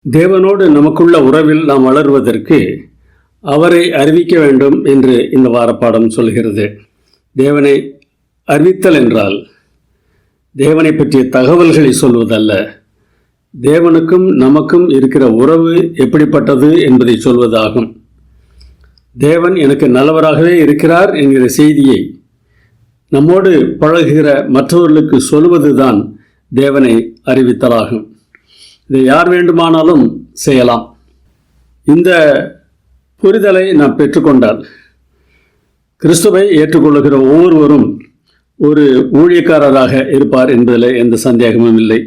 தேவனோடு நமக்குள்ள உறவில் நாம் வளருவதற்கு அவரை அறிவிக்க வேண்டும் என்று இந்த வாரப்பாடம் சொல்கிறது. தேவனை அறிவித்தல் என்றால் தேவனை பற்றிய தகவல்களை சொல்வதல்ல, தேவனுக்கும் நமக்கும் இருக்கிற உறவு எப்படிப்பட்டது என்பதை சொல்வதாகும். தேவன் எனக்கு நல்லவராகவே இருக்கிறார் என்கிற செய்தியை நம்மோடு பழகுகிற மற்றவர்களுக்கு சொல்வதுதான் தேவனை அறிவித்தலாகும். இதை யார் வேண்டுமானாலும் செய்யலாம். இந்த புரிதலை நாம் பெற்றுக்கொண்டால் கிறிஸ்துவை ஏற்றுக்கொள்ளுகிற ஒவ்வொருவரும் ஒரு ஊழியக்காரராக இருப்பார் என்பதில் எந்த சந்தேகமும் இல்லை.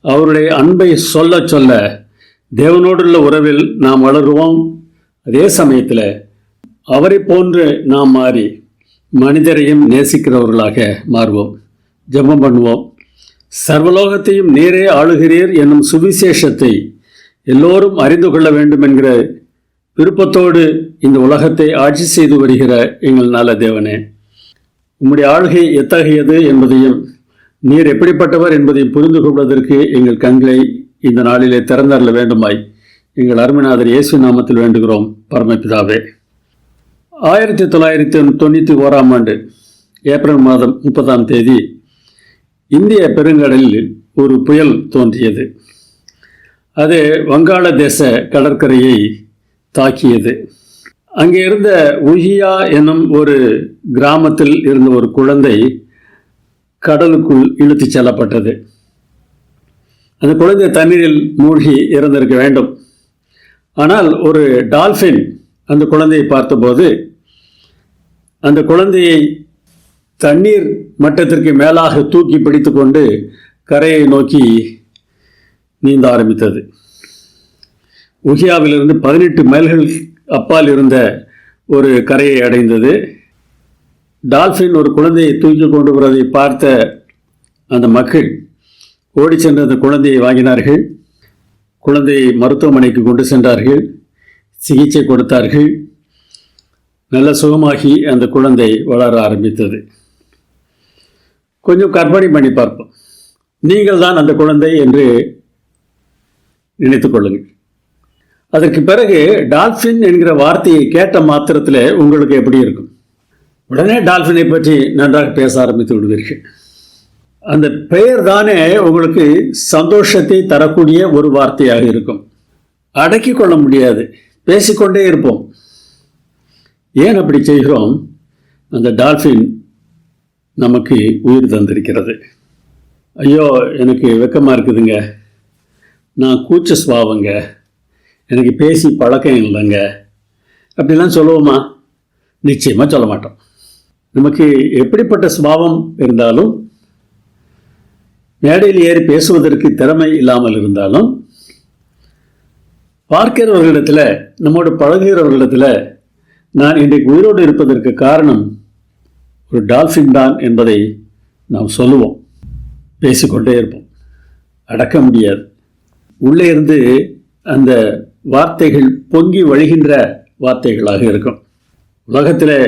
அவருடைய அன்பை சொல்ல சொல்ல தேவனோடுள்ள உறவில் நாம் வளருவோம். அதே சமயத்தில் அவரை போன்று நாம் மாறி மனிதரையும் நேசிக்கிறவர்களாக மாறுவோம். ஜெபம் பண்ணுவோம். சர்வலோகத்தையும் நீரே ஆளுகிறீர் என்னும் சுவிசேஷத்தை எல்லோரும் அறிந்து கொள்ள வேண்டும் என்கிற விருப்பத்தோடு இந்த உலகத்தை ஆட்சி செய்து வருகிற எங்கள் நல்ல தேவனே, உம்முடைய ஆளுகை எத்தகையது என்பதையும் நீர் எப்படிப்பட்டவர் என்பதையும் புரிந்து கொள்வதற்கு எங்கள் கண்களை இந்த நாளிலே திறந்தரல வேண்டுமாய் எங்கள் அருமைநாதர் இயேசு நாமத்தில் வேண்டுகிறோம் பரமபிதாவே. 1991 ஏப்ரல் மாதம் 30 இந்திய பெருங்கடலில் ஒரு புயல் தோன்றியது. அது வங்காளதேச கடற்கரையை தாக்கியது. அங்கே இருந்த உஹியா என்னும் ஒரு கிராமத்தில் இருந்த ஒரு குழந்தை கடலுக்குள் இழுத்துச் செல்லப்பட்டது. அந்த குழந்தை தண்ணீரில் மூழ்கி இறந்திருக்க வேண்டும். ஆனால் ஒரு டால்ஃபின் அந்த குழந்தையை பார்த்தபோது அந்த குழந்தையை தண்ணீர் மட்டத்திற்கு மேலாக தூக்கி பிடித்து கொண்டு கரையை நோக்கி நீந்த ஆரம்பித்தது. உஹியாவிலிருந்து 18 மைல்கள் அப்பால் இருந்த ஒரு கரையை அடைந்தது. டால்ஃபின் ஒரு குழந்தையை தூக்கி கொண்டு வருவதை பார்த்த அந்த மக்கள் ஓடி சென்ற அந்த குழந்தையை வாங்கினார்கள். குழந்தையை மருத்துவமனைக்கு கொண்டு சென்றார்கள். சிகிச்சை கொடுத்தார்கள். நல்ல சுகமாகி அந்த குழந்தை வளர ஆரம்பித்தது. கொஞ்சம் கற்பனை பண்ணி பார்ப்போம். நீங்கள் தான் அந்த குழந்தை என்று நினைத்துக் கொள்ளுங்கள். அதற்கு பிறகு டால்ஃபின் என்கிற வார்த்தையை கேட்ட மாத்திரத்தில் உங்களுக்கு எப்படி இருக்கும்? உடனே டால்ஃபினை பற்றி நன்றாக பேச ஆரம்பித்து விடுவீர்கள். அந்த பெயர் தானே உங்களுக்கு சந்தோஷத்தை தரக்கூடிய ஒரு வார்த்தையாக இருக்கும். அடக்கி கொள்ள முடியாது, பேசிக்கொண்டே இருப்போம். ஏன் அப்படி செய்கிறோம்? அந்த டால்ஃபின் நமக்கு உயிர் தந்திருக்கிறது. ஐயோ, எனக்கு வெக்கமாக இருக்குதுங்க, நான் கூச்ச சுபாவங்க, எனக்கு பேசி பழக்கம் இல்லைங்க அப்படிலாம் சொல்லுவோமா? நிச்சயமாக சொல்ல மாட்டோம். நமக்கு எப்படிப்பட்ட சுபாவம் இருந்தாலும், மேடையில் ஏறி பேசுவதற்கு திறமை இல்லாமல் இருந்தாலும், பார்க்கிறவர்களிடத்தில், நம்மோடு பழகுகிறவர்களிடத்தில் நான் இன்றைக்கு உயிரோடு இருப்பதற்கு காரணம் ஒரு டால்ஃபின் தான் என்பதை நாம் சொல்லுவோம். பேசிக்கொண்டே இருப்போம். அடக்க முடியாது. உள்ளே இருந்து அந்த வார்த்தைகள் பொங்கி வழிகின்ற வார்த்தைகளாக இருக்கும். உலகத்தில்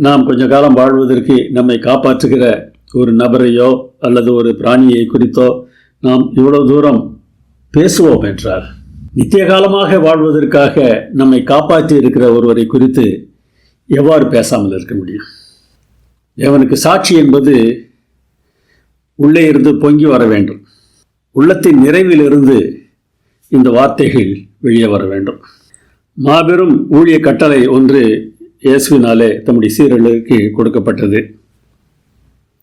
நாம் கொஞ்ச காலம் வாழ்வதற்கு நம்மை காப்பாற்றுகிற ஒரு நபரையோ அல்லது ஒரு பிராணியை குறித்தோ நாம் இவ்வளவு தூரம் பேசுவோம் என்றார், நித்திய காலமாக வாழ்வதற்காக நம்மை காப்பாற்றி இருக்கிற ஒருவரை குறித்து எவ்வாறு பேசாமல் இருக்க முடியும்? தேவனுக்கு சாட்சி என்பது உள்ளே இருந்து பொங்கி வர வேண்டும். உள்ளத்தின் நிறைவிலிருந்து இந்த வார்த்தைகள் வெளியே வர வேண்டும். மாபெரும் ஊழிய கட்டளை ஒன்று இயேசுவினாலே தம்முடைய சீரர்களுக்கு கொடுக்கப்பட்டது.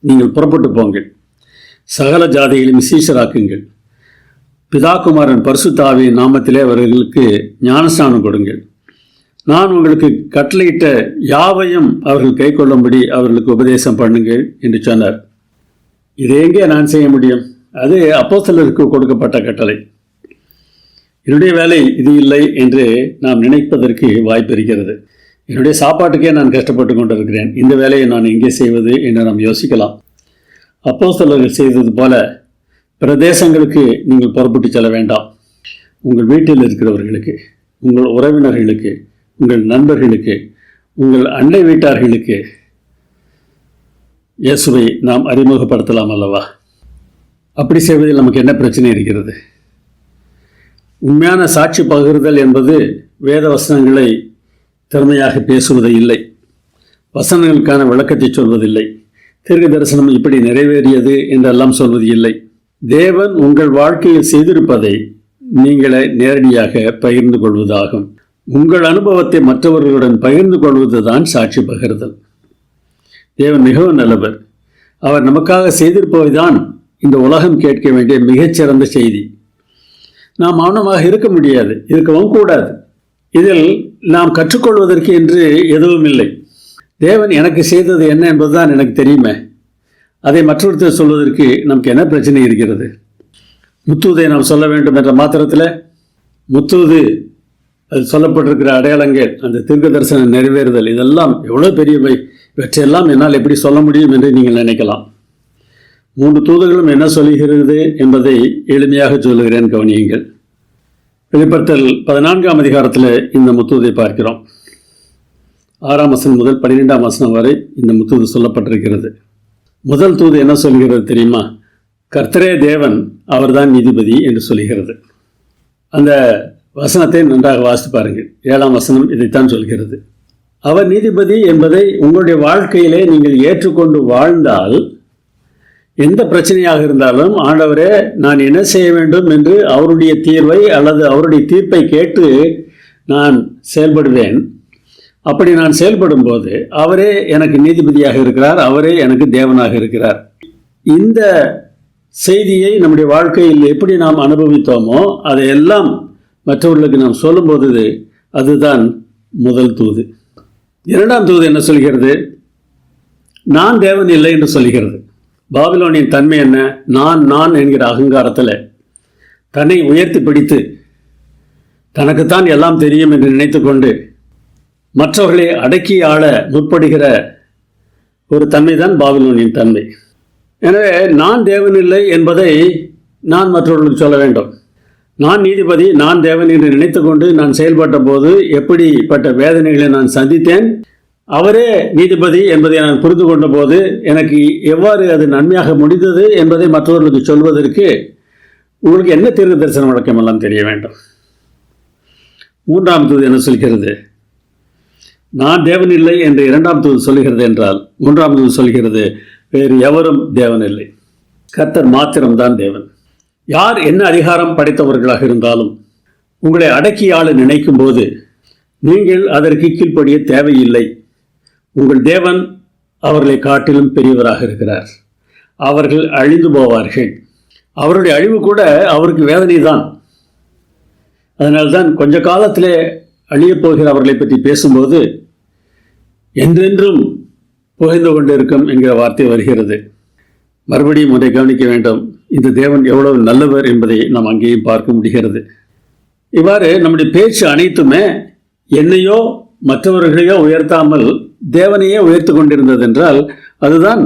நீங்கள் புறப்பட்டு போங்கள், சகல ஜாதிகளையும் சீஷராக்குங்கள், பிதாகுமாரன் பரிசுத்த ஆவியின் நாமத்திலே அவர்களுக்கு ஞானஸ்நானம் கொடுங்கள், நான் உங்களுக்கு கட்டளையிட்ட யாவையும் அவர்கள் கை கொள்ளும்படி அவர்களுக்கு உபதேசம் பண்ணுங்கள் என்று சொன்னார். இதை எங்கே நான் செய்ய முடியும்? அது அப்போஸ்தலருக்கு கொடுக்கப்பட்ட கட்டளை. என்னுடைய வேலை இது இல்லை என்று நாம் நினைப்பதற்கு வாய்ப்பு இருக்கிறது. என்னுடைய சாப்பாட்டுக்கே நான் கஷ்டப்பட்டு கொண்டிருக்கிறேன், இந்த வேலையை நான் எங்கே செய்வது என்று நாம் யோசிக்கலாம். அப்போஸ்தலர்கள் செய்தது போல பிரதேசங்களுக்கு நீங்கள் புறப்பட்டு செல்ல வேண்டாம். உங்கள் வீட்டில் இருக்கிறவர்களுக்கு, உங்கள் உறவினர்களுக்கு, உங்கள் நண்பர்களுக்கு, உங்கள் அண்டை வீட்டார்களுக்கு இயேசுவை நாம் அறிமுகப்படுத்தலாம் அல்லவா? அப்படி செய்வதில் நமக்கு என்ன பிரச்சனை இருக்கிறது? உண்மையான சாட்சி பகிர்தல் என்பது வேத வசனங்களை திறமையாக பேசுவது இல்லை, வசனங்களுக்கான விளக்கத்தை சொல்வதில்லை, தீர்க்க தரிசனம் இப்படி நிறைவேறியது என்றெல்லாம் சொல்வது இல்லை. தேவன் உங்கள் வாழ்க்கையில் செய்திருப்பதை நீங்களே நேரடியாக பகிர்ந்து கொள்வதாகும். உங்கள் அனுபவத்தை மற்றவர்களுடன் பகிர்ந்து கொள்வதுதான் சாட்சி பகிர்தல். தேவன் மிகவும் நல்லவர். அவர் நமக்காக செய்திருப்பவைதான் இந்த உலகம் கேட்க வேண்டிய மிகச்சிறந்த செய்தி. நாம் மௌனமாக இருக்க முடியாது, இருக்கவும் கூடாது. இதில் நாம் கற்றுக்கொள்வதற்கு என்று எதுவும் இல்லை. தேவன் எனக்கு செய்தது என்ன என்பதுதான் எனக்கு தெரியுமே. அதை மற்றொருத்தர் சொல்வதற்கு நமக்கு என்ன பிரச்சனை இருக்கிறது? முத்தூதை நாம் சொல்ல வேண்டும் என்ற மாத்திரத்தில் முத்தூது, அது சொல்லப்பட்டிருக்கிற அடையாளங்கள், அந்த தீர்க்க தரிசன நிறைவேறுதல், இதெல்லாம் எவ்வளோ பெரியவை. இவற்றையெல்லாம் என்னால் எப்படி சொல்ல முடியும் என்று நீங்கள் நினைக்கலாம். 3 தூதுகளும் என்ன சொல்கிறது என்பதை எளிமையாக சொல்லுகிறேன், கவனியுங்கள். வெளிப்படுத்தல் 14ஆம் அதிகாரத்தில் இந்த முத்தூதை பார்க்கிறோம். 6ஆம் வசனம் முதல் 12ஆம் வசனம் வரை இந்த முத்தூது சொல்லப்பட்டிருக்கிறது. முதல் தூது என்ன சொல்கிறது தெரியுமா? கர்த்தரே தேவன், அவர்தான் நீதிபதி என்று சொல்கிறது. அந்த வசனத்தை நன்றாக வாசித்து பாருங்கள். 7ஆம் வசனம் இதைத்தான் சொல்கிறது. அவர் நீதிபதி என்பதை உங்களுடைய வாழ்க்கையிலே நீங்கள் ஏற்றுக்கொண்டு வாழ்ந்தால், எந்த பிரச்சனையாக இருந்தாலும் ஆண்டவரே நான் என்ன செய்ய வேண்டும் என்று அவருடைய தீர்வை அல்லது அவருடைய தீர்ப்பை கேட்டு நான் செயல்படுவேன். அப்படி நான் செயல்படும் போது அவரே எனக்கு நீதிபதியாக இருக்கிறார், அவரே எனக்கு தேவனாக இருக்கிறார். இந்த செய்தியை நம்முடைய வாழ்க்கையில் எப்படி நாம் அனுபவித்தோமோ அதையெல்லாம் மற்றவர்களுக்கு நாம் சொல்லும்போது அதுதான் முதல் தூது. 2ஆம் தூது என்ன சொல்கிறது? நான் தேவன் இல்லை என்று சொல்கிறது. பாபிலோனின் தன்மை என்ன? நான் என்கிற அகங்காரத்தில் தன்னை உயர்த்தி பிடித்து தனக்குத்தான் எல்லாம் தெரியும் என்று நினைத்து கொண்டு மற்றவர்களை அடக்கி ஆள முற்படுகிற ஒரு தன்மை தான் பாபிலோனின் தன்மை. எனவே நான் தேவன் இல்லை என்பதை நான் மற்றவர்களுக்கு சொல்ல வேண்டும். நான் நீதிபதி, நான் தேவன் என்று நினைத்து கொண்டு நான் செயல்பட்ட போது எப்படிப்பட்ட வேதனைகளை நான் சந்தித்தேன், அவரே நீதிபதி என்பதை நான் புரிந்து கொண்ட போது எனக்கு எவ்வாறு அது நன்மையாக முடிந்தது என்பதை மற்றவர்களுக்கு சொல்வதற்கு உங்களுக்கு என்ன தீர்க்க தரிசன வழக்கம் எல்லாம் தெரிய வேண்டும். 3ஆம் தூது என்ன சொல்கிறது? நான் தேவன் இல்லை என்று 2ஆம் தூது சொல்கிறது என்றால், 3ஆம் தூது சொல்கிறது வேறு எவரும் தேவன் இல்லை, கர்த்தர் மாத்திரம்தான் தேவன். யார் என்ன அதிகாரம் படைத்தவர்களாக இருந்தாலும் உங்களை அடக்கி ஆள நினைக்கும் போது நீங்கள் அதற்கு கீழ்ப்படிய தேவையில்லை. உங்கள் தேவன் அவர்களை காட்டிலும் பெரியவராக இருக்கிறார். அவர்கள் அழிந்து போவார்கள். அவருடைய அழிவு கூட அவருக்கு வேதனை தான். அதனால்தான் கொஞ்ச காலத்திலே அழியப் போகிற அவர்களை பற்றி பேசும்போது என்றென்றும் புகைந்து கொண்டிருக்கும் என்கிற வார்த்தை வருகிறது. மறுபடியும் ஒன்றை கவனிக்க வேண்டும். இந்த தேவன் எவ்வளவு நல்லவர் என்பதை நாம் அங்கேயும் பார்க்க முடிகிறது. இவ்வாறு நம்முடைய பேச்சு அனைத்துமே என்னையோ மற்றவர்களையோ உயர்த்தாமல் தேவனையே உயர்த்து கொண்டிருந்தது என்றால் அதுதான்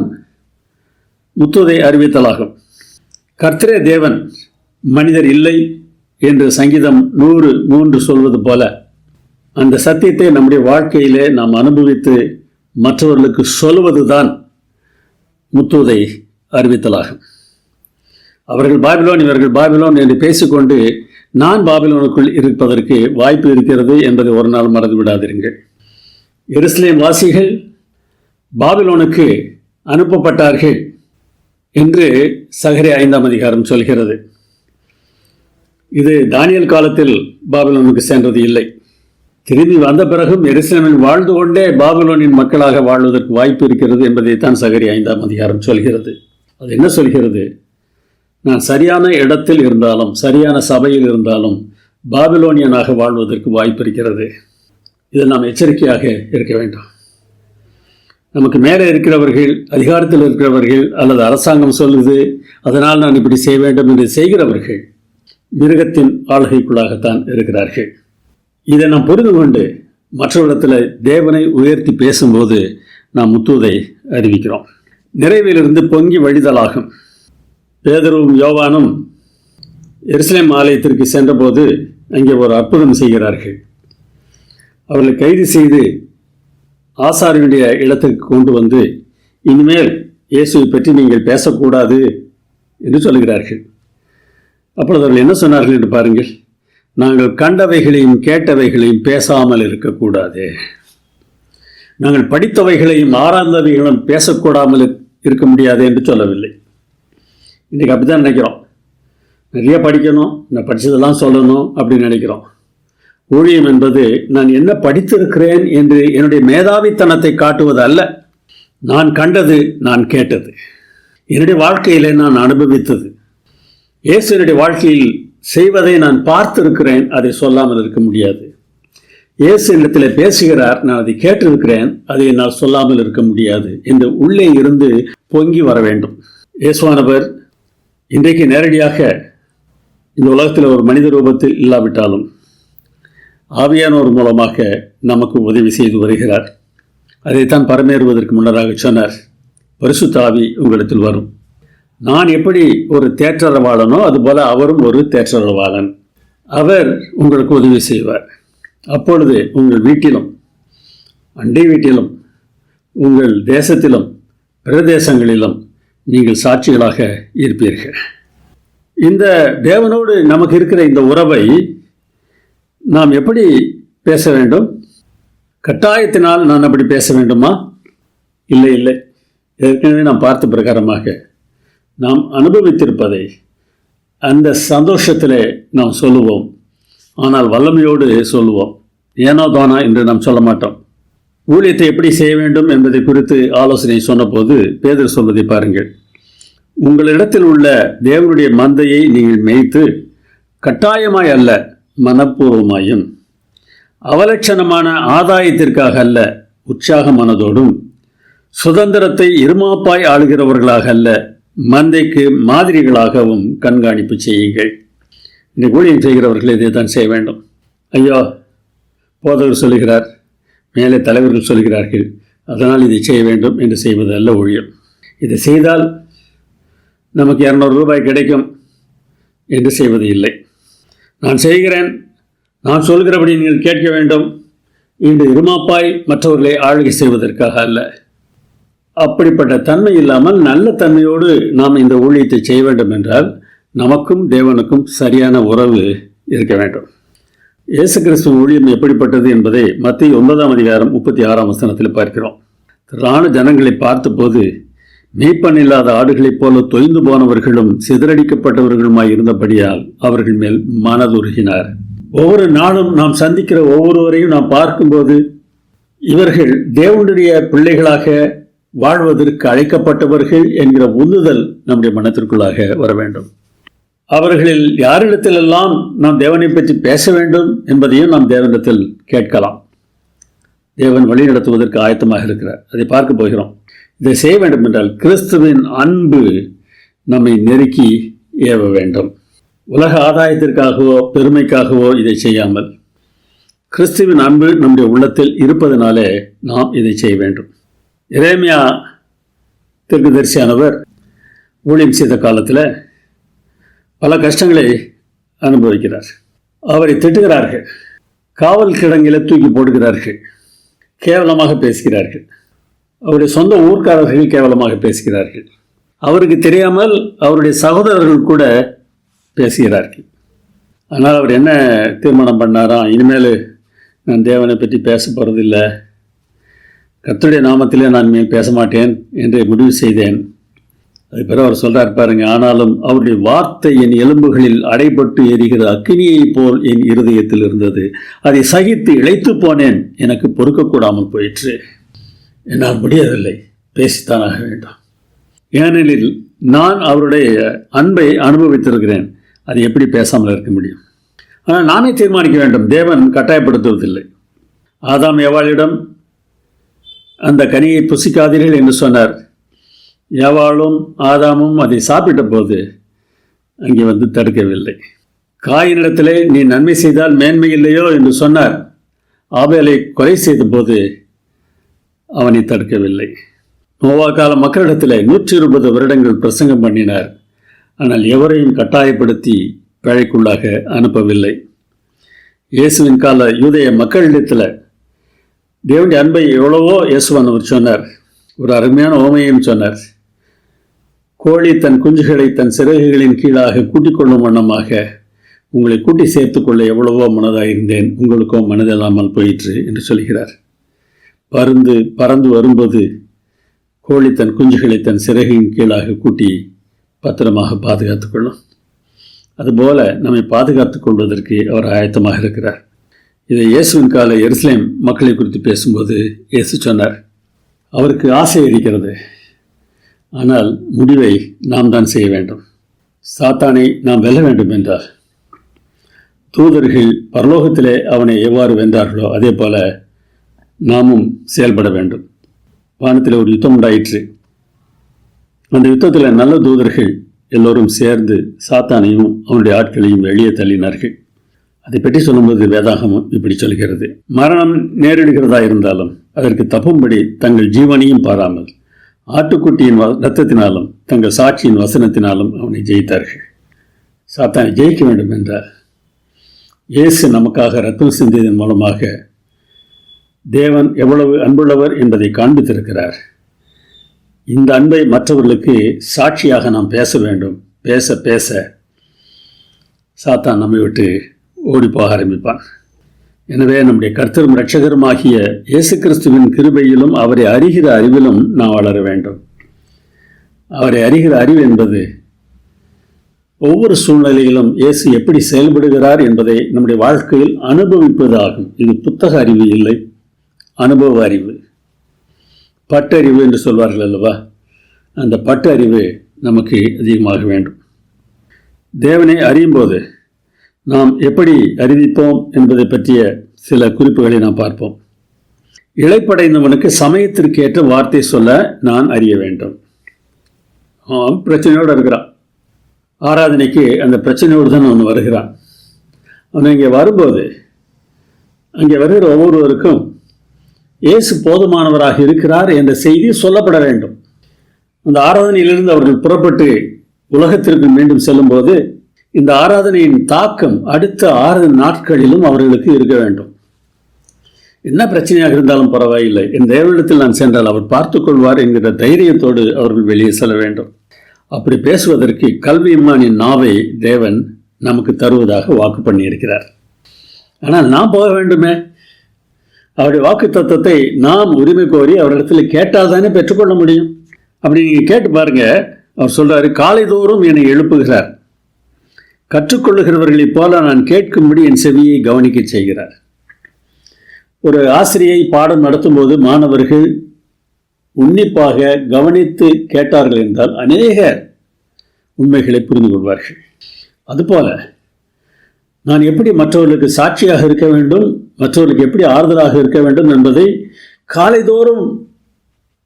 முத்துதை அறிவித்தலாகும். கர்த்தரே தேவன், மனிதர் இல்லை என்று சங்கீதம் 103 சொல்வது போல அந்த சத்தியத்தை நம்முடைய வாழ்க்கையிலே நாம் அனுபவித்து மற்றவர்களுக்கு சொல்வதுதான் முத்துதை அறிவித்தலாகும். அவர்கள் பாபிலோன், இவர்கள் பாபிலோன் என்று பேசிக்கொண்டு நான் பாபிலோனுக்குள் இருப்பதற்கு வாய்ப்பு இருக்கிறது என்பதை ஒரு நாள் மறந்து விடாதீர்கள். எருசலேம் வாசிகள் பாபிலோனுக்கு அனுப்பப்பட்டார்கள் என்று சகரியா 5ஆம் அதிகாரம் சொல்கிறது. இது தானியேல் காலத்தில் பாபிலோனுக்கு சென்றது இல்லை. திரும்பி வந்த பிறகும் எருசலேமில் வாழ்ந்து கொண்டே பாபிலோனின் மக்களாக வாழ்வதற்கு வாய்ப்பு இருக்கிறது என்பதைத்தான் சகரியா 5ஆம் அதிகாரம் சொல்கிறது. அது என்ன சொல்கிறது? நான் சரியான இடத்தில் இருந்தாலும் சரியான சபையில் இருந்தாலும் பாபிலோனியனாக வாழ்வதற்கு வாய்ப்பு இருக்கிறது. இதில் நாம் எச்சரிக்கையாக இருக்க வேண்டும். நமக்கு மேலே இருக்கிறவர்கள், அதிகாரத்தில் இருக்கிறவர்கள் அல்லது அரசாங்கம் சொல்லுது அதனால் நான் இப்படி செய்ய வேண்டும் என்று செய்கிறவர்கள் மிருகத்தின் ஆளுகைக்குள்ளாகத்தான் இருக்கிறார்கள். இதை நாம் புரிந்து கொண்டு மற்றவரிடத்தில் தேவனை உயர்த்தி பேசும்போது நாம் முத்துதை அறிவிக்கிறோம். நிறைவிலிருந்து பொங்கி வழிதலாகும். பேதுருவும் யோவானும் எருசலேம் ஆலயத்திற்கு சென்றபோது அங்கே ஒரு அற்புதம் செய்கிறார்கள். அவர்களை கைது செய்து ஆசாரியனுடைய இடத்திற்கு கொண்டு வந்து இனிமேல் இயேசுவை பற்றி நீங்கள் பேசக்கூடாது என்று சொல்கிறார்கள். அப்பொழுது அவர்கள் என்ன சொன்னார்கள் என்று பாருங்கள். நாங்கள் கண்டவைகளையும் கேட்டவைகளையும் பேசாமல் இருக்கக்கூடாது. நாங்கள் படித்தவைகளையும் ஆராய்ந்தவைகளும் பேசக்கூடாமல் இருக்க முடியாது என்று சொல்லவில்லை. இன்றைக்கி அப்படி தான் நினைக்கிறோம். நிறைய படிக்கணும், நான் படித்ததெல்லாம் சொல்லணும் அப்படின்னு நினைக்கிறோம். ஊழியம் என்பது நான் என்ன படித்திருக்கிறேன் என்று என்னுடைய மேதாவித்தனத்தை காட்டுவது அல்ல. நான் கண்டது, நான் கேட்டது, என்னுடைய வாழ்க்கையில் நான் அனுபவித்தது, இயேசு என்னுடைய வாழ்க்கையில் செய்வதை நான் பார்த்திருக்கிறேன். அதை சொல்லாமல் இருக்க முடியாது. இயேசு இடத்தில் பேசுகிறார், நான் அதை கேட்டிருக்கிறேன், அதை என்னால் சொல்லாமல் இருக்க முடியாது என்று உள்ளே இருந்து பொங்கி வர வேண்டும். இயேசுவானவர் இன்றைக்கு நேரடியாக இந்த உலகத்தில் ஒரு மனித ரூபத்தில் இல்லாவிட்டாலும் ஆவியானவர் மூலமாக நமக்கு உதவி செய்து வருகிறார். அதைத்தான் பரமேறுவதற்கு முன்னராக சொன்னார், பரிசுத்த ஆவி உங்களிடத்தில் வரும். நான் எப்படி ஒரு தேற்றரவாளனோ அதுபோல அவரும் ஒரு தேற்றரவாளன். அவர் உங்களுக்கு உதவி செய்வார். அப்பொழுது உங்கள் வீட்டிலும், அண்டை வீட்டிலும், உங்கள் தேசத்திலும், பிரதேசங்களிலும் நீங்கள் சாட்சிகளாக இருப்பீர்கள். இந்த தேவனோடு நமக்கு இருக்கிற இந்த உறவை நாம் எப்படி பேச வேண்டும்? கட்டாயத்தினால் நான் அப்படி பேச வேண்டுமா? இல்லை இல்லை. ஏற்கனவே நாம் பார்த்த பிரகாரமாக நாம் அனுபவித்திருப்பதை அந்த சந்தோஷத்திலே நாம் சொல்லுவோம். ஆனால் வல்லமையோடு சொல்லுவோம். ஏனோ தானா என்று நாம் சொல்ல மாட்டோம். ஊழியத்தை எப்படி செய்ய வேண்டும் என்பதை குறித்து ஆலோசனை சொன்னபோது பேதுரு சொல்வதை பாருங்கள். உங்களிடத்தில் உள்ள தேவனுடைய மந்தையை நீங்கள் மேய்த்து கட்டாயமாய் அல்ல, மனப்பூர்வமாயும் அவலட்சணமான ஆதாயத்திற்காக அல்ல, உற்சாக மனதோடும் சுதந்திரத்தை இருமாப்பாய் ஆளுகிறவர்களாக அல்ல, மந்தைக்கு மாதிரிகளாகவும் கண்காணிப்பு செய்யுங்கள். இந்த ஊழியம் செய்கிறவர்கள் இதை தான் செய்ய வேண்டும். ஐயோ, போதவர் சொல்லுகிறார், மேலே தலைவர்கள் சொல்கிறார்கள், அதனால் இதை செய்ய வேண்டும் என்று செய்வது அல்ல ஊழியம். இதை செய்தால் நமக்கு 200 ரூபாய் கிடைக்கும் என்று செய்வது இல்லை. நான் செய்கிறேன், நான் சொல்கிறபடி நீங்கள் கேட்க வேண்டும் என்று இருமாப்பாய் மற்றவர்களை ஆளுகை செய்வதற்காக அல்ல. அப்படிப்பட்ட தன்மை இல்லாமல் நல்ல தன்மையோடு நாம் இந்த ஊழியத்தை செய்ய வேண்டும் என்றால் நமக்கும் தேவனுக்கும் சரியான உறவு இருக்க வேண்டும். இயேசு கிறிஸ்துவின் ஊழியம் எப்படிப்பட்டது என்பதை மத்தேயு 9ஆம் அதிகாரம் 36ஆம் வசனத்தில் பார்க்கிறோம். திரளான ஜனங்களை பார்த்தபோது மேய்ப்பன் இல்லாத ஆடுகளைப் போல தொய்ந்து போனவர்களும் சிதறடிக்கப்பட்டவர்களுமாய் இருந்தபடியால் அவர்கள் மேல் மனதுருகினார். ஒவ்வொரு நாளும் நாம் சந்திக்கிற ஒவ்வொருவரையும் நாம் பார்க்கும்போது இவர்கள் தேவனுடைய பிள்ளைகளாக வாழ்வதற்கு அழைக்கப்பட்டவர்கள் என்கிற உந்துதல் நம்முடைய மனத்திற்குள்ளாக வர வேண்டும். அவர்களில் யாரிடத்திலெல்லாம் நாம் தேவனை பற்றி பேச வேண்டும் என்பதையும் நாம் தேவனிடத்தில் கேட்கலாம். தேவன் வழி நடத்துவதற்கு ஆயத்தமாக இருக்கிறார். அதை பார்க்க போகிறோம். இதை செய்ய வேண்டும் என்றால் கிறிஸ்துவின் அன்பு நம்மை நெருக்கி ஏவ வேண்டும். உலக ஆதாயத்திற்காகவோ பெருமைக்காகவோ இதை செய்யாமல் கிறிஸ்துவின் அன்பு நம்முடைய உள்ளத்தில் இருப்பதனாலே நாம் இதை செய்ய வேண்டும். எரேமியா தீர்க்கதரிசியானவர் ஊழியம் செய்த காலத்தில் பல கஷ்டங்களை அனுபவிக்கிறார். அவரை திட்டுகிறார்கள், காவல் கிடங்கில தூக்கி போடுகிறார்கள், கேவலமாக பேசுகிறார்கள். அவருடைய சொந்த ஊர்க்காரர்கள் கேவலமாக பேசுகிறார்கள். அவருக்கு தெரியாமல் அவருடைய சகோதரர்கள் கூட பேசுகிறார்கள். ஆனால் அவர் என்ன தீர்மானம் பண்ணாராம், இனிமேல் நான் தேவனை பற்றி பேச போகிறதில்லை, கர்த்தருடைய நாமத்திலே நான் மேல் பேச மாட்டேன் என்று முடிவு செய்தேன். அது பிறகு அவர் சொல்கிறார் பாருங்க, ஆனாலும் அவருடைய வார்த்தை என் எலும்புகளில் அடைபட்டு எரிகிற அக்கினியைப் போல் என் இருதயத்தில் இருந்தது. அதை சகித்து இழைத்து போனேன், எனக்கு பொறுக்கக்கூடாமல் போயிற்று. என்னால் முடியவில்லை, பேசித்தானாக வேண்டும். ஏனெனில் நான் அவருடைய அன்பை அனுபவித்திருக்கிறேன். அது எப்படி பேசாமல் இருக்க முடியும்? ஆனால் நானே தீர்மானிக்க வேண்டும். தேவன் கட்டாயப்படுத்துவதில்லை. ஆதாம் ஏவாளிடம் அந்த கனியை புசிக்காதீர்கள் என்று சொன்னார். ஏவாளும் ஆதாமும் அதை சாப்பிட்ட போது அங்கே வந்து தடுக்கவில்லை. காயினிடத்திலே நீ நன்மை செய்தால் மேன்மை இல்லையோ என்று சொன்னார். ஆபேலை கொலை செய்த போது அவனை தடுக்கவில்லை. நோவா கால மக்களிடத்தில் 120 வருடங்கள் பிரசங்கம் பண்ணினார். ஆனால் எவரையும் கட்டாயப்படுத்தி பிழைக்குள்ளாக அனுப்பவில்லை. இயேசுவின் கால யூதேய மக்களிடத்தில் தேவனுடைய அன்பை எவ்வளவோ இயேசுவானவர் சொன்னார். ஒரு அருமையான ஓமையும் சொன்னார். கோழி தன் குஞ்சுகளை தன் சிறகுகளின் கீழாக கூட்டிக் கொள்ளும் வண்ணமாக உங்களை கூட்டி சேர்த்துக்கொள்ள எவ்வளவோ மனதாக இருந்தேன், உங்களுக்கோ மனதில்லாமல் போயிற்று என்று சொல்கிறார். பறந்து வரும்போது கோழி தன் குஞ்சுகளை தன் சிறகின் கீழாக கூட்டி பத்திரமாக பாதுகாத்து கொள்ளும். அதுபோல நம்மை பாதுகாத்துக் கொள்வதற்கு அவர் ஆயத்தமாக இருக்கிறார். இதை இயேசுவின் கால எருசலேம் மக்களை குறித்து பேசும்போது இயேசு சொன்னார், அவருக்கு ஆசை இருக்கிறது, ஆனால் முடிவை நாம் தான் செய்ய வேண்டும். சாத்தானை நாம் வெல்ல வேண்டும் என்றார். தூதர்கள் பரலோகத்திலே அவனை எவ்வாறு வென்றார்களோ அதே போல நாமும் செயல்பட வேண்டும். வானத்தில் ஒரு யுத்தம் உண்டாயிற்று. அந்த யுத்தத்தில் நல்ல தூதர்கள் எல்லோரும் சேர்ந்து சாத்தானையும் அவனுடைய ஆட்களையும் வெளியே தள்ளினார்கள். அதை பற்றி சொல்லும்போது வேதாகமம் இப்படி சொல்கிறது, மரணம் நேரிடுகிறதா இருந்தாலும் அதற்கு தப்பும்படி தங்கள் ஜீவனையும் பாராமல் ஆட்டுக்குட்டியின் இரத்தத்தினாலும் தங்கள் சாட்சியின் வசனத்தினாலும் அவனை ஜெயித்தார்கள். சாத்தானை ஜெயிக்க வேண்டும் என்றார். இயேசு நமக்காக இரத்தம் சிந்தியதன் மூலமாக தேவன் எவ்வளவு அன்புள்ளவர் என்பதை காண்பித்திருக்கிறார். இந்த அன்பை மற்றவர்களுக்கு சாட்சியாக நாம் பேச வேண்டும். பேச பேச சாத்தான் நம்மை விட்டு ஓடி போக ஆரம்பிப்பான். எனவே நம்முடைய கர்த்தரும் இரட்சகருமாகிய இயேசு கிறிஸ்துவின் கிருபையிலும் அவரை அறிகிற அறிவிலும் நாம் வளர வேண்டும். அவரை அறிகிற அறிவு என்பது ஒவ்வொரு சூழ்நிலையிலும் இயேசு எப்படி செயல்படுகிறார் என்பதை நம்முடைய வாழ்க்கையில் அனுபவிப்பதாகும். இது புத்தக அறிவு இல்லை, அனுபவ அறிவு. பட்டறிவு என்று சொல்வார்கள் அல்லவா, அந்த பட்டறிவு நமக்கு அதிகமாக வேண்டும். தேவனை அறியும் போது நாம் எப்படி அறிவிப்போம் என்பதை பற்றிய சில குறிப்புகளை நாம் பார்ப்போம். இளைப்படைந்தவனுக்கு சமயத்திற்கு ஏற்ற வார்த்தை சொல்ல நான் அறிய வேண்டும். பிரச்சனையோடு இருக்கிறான், ஆராதனைக்கு அந்த பிரச்சனையோடு தான் அவன் வருகிறான். அவன் இங்கே வரும்போது அங்கே வருகிற ஒவ்வொருவருக்கும் இயேசு போதுமானவராக இருக்கிறார் என்ற செய்தி சொல்லப்பட வேண்டும். அந்த ஆராதனையிலிருந்து அவர்கள் புறப்பட்டு உலகத்திற்கு மீண்டும் செல்லும்போது இந்த ஆராதனையின் தாக்கம் அடுத்த 6 நாட்களிலும் அவர்களுக்கு இருக்க வேண்டும். என்ன பிரச்சனையாக இருந்தாலும் பரவாயில்லை, என் தேவனிடத்தில் நான் சென்றால் அவர் பார்த்து கொள்வார் என்கிற தைரியத்தோடு அவர்கள் வெளியே செல்ல வேண்டும். அப்படி பேசுவதற்கு கல்வியம்மானின் நாவை தேவன் நமக்கு தருவதாக வாக்கு பண்ணியிருக்கிறார். ஆனால் நாம் போக வேண்டுமே. அவருடைய வாக்கு தத்துவத்தை நாம் உரிமை கோரி அவரிடத்தில் கேட்டால் தானே பெற்றுக்கொள்ள முடியும். அப்படி நீங்கள் கேட்டு பாருங்க. அவர் சொல்றாரு, காலைதோறும் என்னை எழுப்புகிறார், கற்றுக்கொள்ளுகிறவர்களைப் போல நான் கேட்கும்படி என் செவியை கவனிக்க செய்கிறார். ஒரு ஆசிரியை பாடம் நடத்தும் போது மாணவர்கள் உன்னிப்பாக கவனித்து கேட்டார்கள் என்றால் அநேக உண்மைகளை புரிந்து கொள்வார்கள். அதுபோல நான் எப்படி மற்றவர்களுக்கு சாட்சியாக இருக்க வேண்டும், மற்றவர்களுக்கு எப்படி ஆறுதலாக இருக்க வேண்டும் என்பதை காலைதோறும்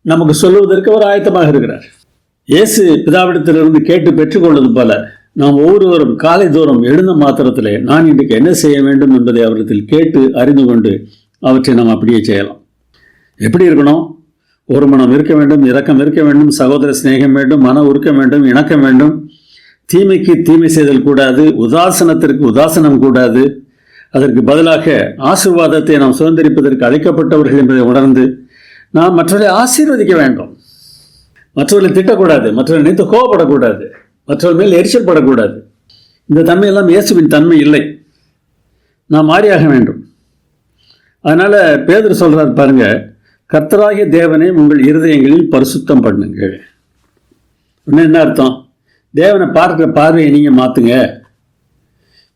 நமக்கு சொல்லுவதற்கு அவர் ஆயத்தமாக இருக்கிறார். இயேசு பிதாவிடத்திலிருந்து கேட்டு பெற்றுக்கொள்வது போல நாம் ஒவ்வொருவரும் காலைதோறும் எழுந்த மாத்திரத்திலே நான் இன்றைக்கு என்ன செய்ய வேண்டும் என்பதை அவரிடத்தில் கேட்டு அறிந்து கொண்டு அவற்றை நாம் அப்படியே செய்யலாம். எப்படி இருக்கணும்? ஒரு மனம் இருக்க வேண்டும், இரக்கம் இருக்க வேண்டும், சகோதர சிநேகம் வேண்டும், மன உருக்கம் வேண்டும், இணக்கம் வேண்டும், தீமைக்கு தீமை செய்தல் கூடாது, உதாசனத்திற்கு உதாசனம் கூடாது. அதற்கு பதிலாக ஆசீர்வாதத்தை நாம் சுதந்திரிப்பதற்கு அழைக்கப்பட்டவர்கள் என்பதை உணர்ந்து நாம் மற்றவர்களை ஆசீர்வதிக்க வேண்டும். மற்றவர்களை திட்டக்கூடாது, மற்றவர்களை நினைத்து கோவப்படக்கூடாது, மற்றவர்கள் மேல் எரிச்சல் படக்கூடாது. இந்த தன்மையெல்லாம் இயேசுவின் தன்மை இல்லை. நாம் மாறியாக வேண்டும். அதனால பேதுரு சொல்றார் பாருங்க, கர்த்தராகிய தேவனை உங்கள் இருதயங்களில் பரிசுத்தம் பண்ணுங்கள். என்ன அர்த்தம்? தேவனை பார்க்கிற பார்வையை நீங்கள் மாற்றுங்க.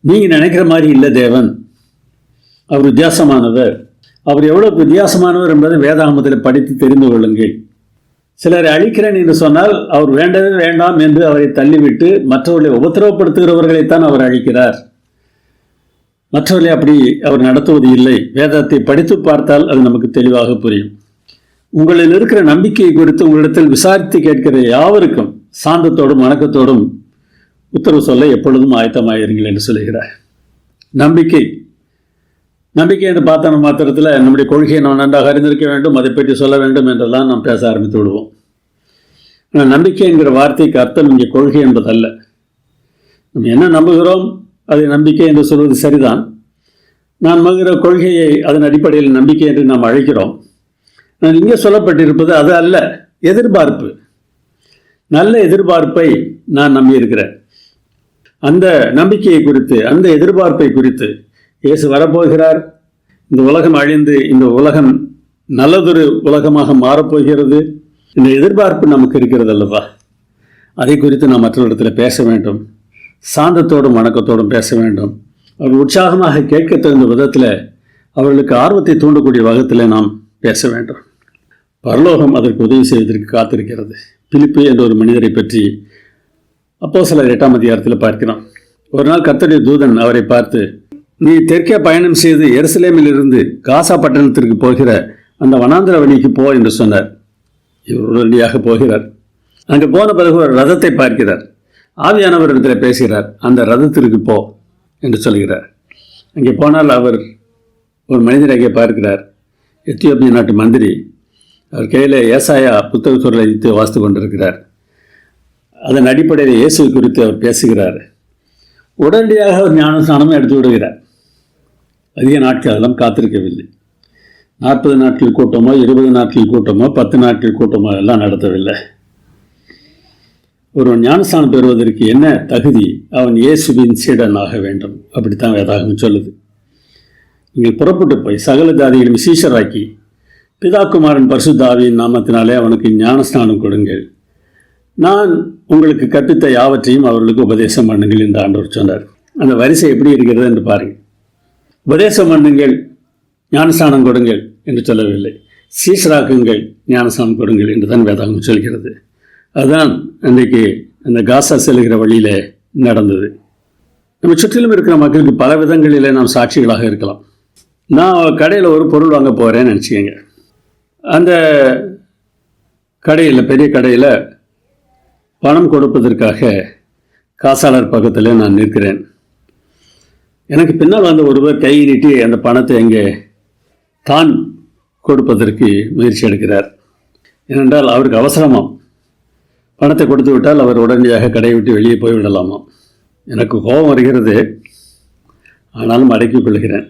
நீங்கள் நினைக்கிற மாதிரி இல்லை தேவன். அவர் வித்தியாசமானவர். அவர் எவ்வளவு வித்தியாசமானவர் என்பதை வேதாகமத்தில் படித்து தெரிந்து கொள்ளுங்கள். சிலரை அழிக்கிறேன் என்று சொன்னால் அவர் வேண்டவே வேண்டாம் என்று அவரை தள்ளிவிட்டு மற்றவர்களை உபத்திரவப்படுத்துகிறவர்களைத்தான் அவர் அழிக்கிறார். மற்றவர்களை அப்படி அவர் நடத்துவது இல்லை. வேதத்தை படித்து பார்த்தால் அது நமக்கு தெளிவாக புரியும். உங்களில் இருக்கிற நம்பிக்கையை குறித்து உங்களிடத்தில் விசாரித்து கேட்கிற யாவருக்கும் சாந்தத்தோடும் வணக்கத்தோடும் உத்தரவு சொல்ல எப்பொழுதும் ஆயத்தமாயிருங்கள் என்று சொல்லுகிறார். நம்பிக்கை என்று பார்த்த மாத்திரத்தில் நம்முடைய கொள்கையை நாம் நன்றாக அறிந்திருக்க வேண்டும், அதை பற்றி சொல்ல வேண்டும் என்றெல்லாம் நாம் பேச ஆரம்பித்து விடுவோம். ஆனால் நம்பிக்கை என்கிற வார்த்தைக்கு அர்த்தம் இங்கே கொள்கை என்பதல்ல. நம்ம என்ன நம்புகிறோம் அதை நம்பிக்கை என்று சொல்வது சரிதான். நான் நம்புகிற கொள்கையை அதன் அடிப்படையில் நம்பிக்கை என்று நாம் அழைக்கிறோம். நான் இங்கே சொல்லப்பட்டிருப்பது அது அல்ல, எதிர்பார்ப்பு. நல்ல எதிர்பார்ப்பை நான் நம்பியிருக்கிறேன். அந்த நம்பிக்கையை குறித்து, அந்த எதிர்பார்ப்பை குறித்து, இயேசு வரப்போகிறார், இந்த உலகம் அழிந்து இந்த உலகம் நல்லதொரு உலகமாக மாறப்போகிறது, இந்த எதிர்பார்ப்பு நமக்கு இருக்கிறது அல்லவா? அதை குறித்து நாம் மற்றவரிடத்தில் பேச வேண்டும். சாந்தத்தோடும் வணக்கத்தோடும் பேச வேண்டும். அவர் உற்சாகமாக கேட்க தகுந்த விதத்தில், அவர்களுக்கு ஆர்வத்தை தூண்டக்கூடிய வகத்தில் நாம் பேச வேண்டும். பரலோகம் அதற்கு உதவி செய்வதற்கு காத்திருக்கிறது. பிலிப்பு என்ற ஒரு மனிதரை பற்றி அப்போஸ்தலர் 8ஆம் அதிகாரத்தில் பார்க்கிறோம். ஒரு நாள் கர்த்தருடைய தூதன் அவரை பார்த்து, நீ தெற்கே பயணம் செய்து எருசலேமில் இருந்து காசா பட்டணத்திற்கு போகிற அந்த வனாந்திர வழிக்கு போ என்று சொன்னார். இவர் உடனடியாக போகிறார். அங்கே போன பிறகு ஒரு ரதத்தை பார்க்கிறார். ஆவியானவர் இடத்துல பேசுகிறார், அந்த ரதத்திற்கு போ என்று சொல்கிறார். அங்கே போனால் அவர் ஒரு மனிதரை அங்கே பார்க்கிறார். எத்தியோப்பிய நாட்டு மந்திரி. அவர் கையில் ஏசாயா புத்தக சொல்லை வைத்து வாசித்து கொண்டிருக்கிறார். அதன் அடிப்படையில் இயேசு குறித்து அவர் பேசுகிறார். உடனடியாக அவர் ஞானஸ்நானமும் எடுத்து விடுகிறார். அதிக நாட்கள் அதெல்லாம் காத்திருக்கவில்லை. 40 நாட்கள் கூட்டமோ, 20 நாட்கள் கூட்டமோ, 10 நாட்கள் கூட்டமோ எல்லாம் நடத்தவில்லை. ஒருவன் ஞானஸ்நானம் பெறுவதற்கு என்ன தகுதி? அவன் இயேசுவின் சீடனாக வேண்டும். அப்படித்தான் வேதாகமம் சொல்லுது. நீங்கள் புறப்பட்டு போய் சகல ஜாதிகளையும் சீஷராக்கி பிதாகுமாரன் பரிசுத்த ஆவியின் நாமத்தினாலே அவனுக்கு ஞானஸ்நானம் கொடுங்கள். நான் உங்களுக்கு கற்பித்த யாவற்றையும் அவர்களுக்கு உபதேசம் பண்ணுங்கள் என்று ஆண்டவர் சொன்னார். அந்த வரிசை எப்படி இருக்கிறது என்று பாருங்கள். உபதேசம் பண்ணுங்கள், ஞானஸ்நானம் கொடுங்கள் என்று சொல்லவில்லை. சீஷராக்குங்கள், ஞானஸ்நானம் கொடுங்கள் என்று தான் வேதாகமம் சொல்கிறது. அதுதான் அன்றைக்கு அந்த காசா செல்கிற வழியில் நடந்தது. நம்ம சுற்றிலும் இருக்கிற மக்களுக்கு பல விதங்களில் நாம் சாட்சிகளாக இருக்கலாம். நான் கடையில் ஒரு பொருள் வாங்க போகிறேன்னு நினச்சிக்கோங்க. அந்த கடையில், பெரிய கடையில் பணம் கொடுப்பதற்காக காசாளர் பக்கத்தில் நான் நிற்கிறேன். எனக்கு பின்னால் வந்த ஒருவர் கை நீட்டி அந்த பணத்தை அங்கே தான் கொடுப்பதற்கு முயற்சி எடுக்கிறார். ஏனென்றால் அவருக்கு அவசரமாம். பணத்தை கொடுத்து விட்டால் அவர் உடனடியாக கடையை விட்டு வெளியே போய்விடலாமா. எனக்கு கோபம் வருகிறது, ஆனாலும் அடக்கிக் கொள்கிறேன்.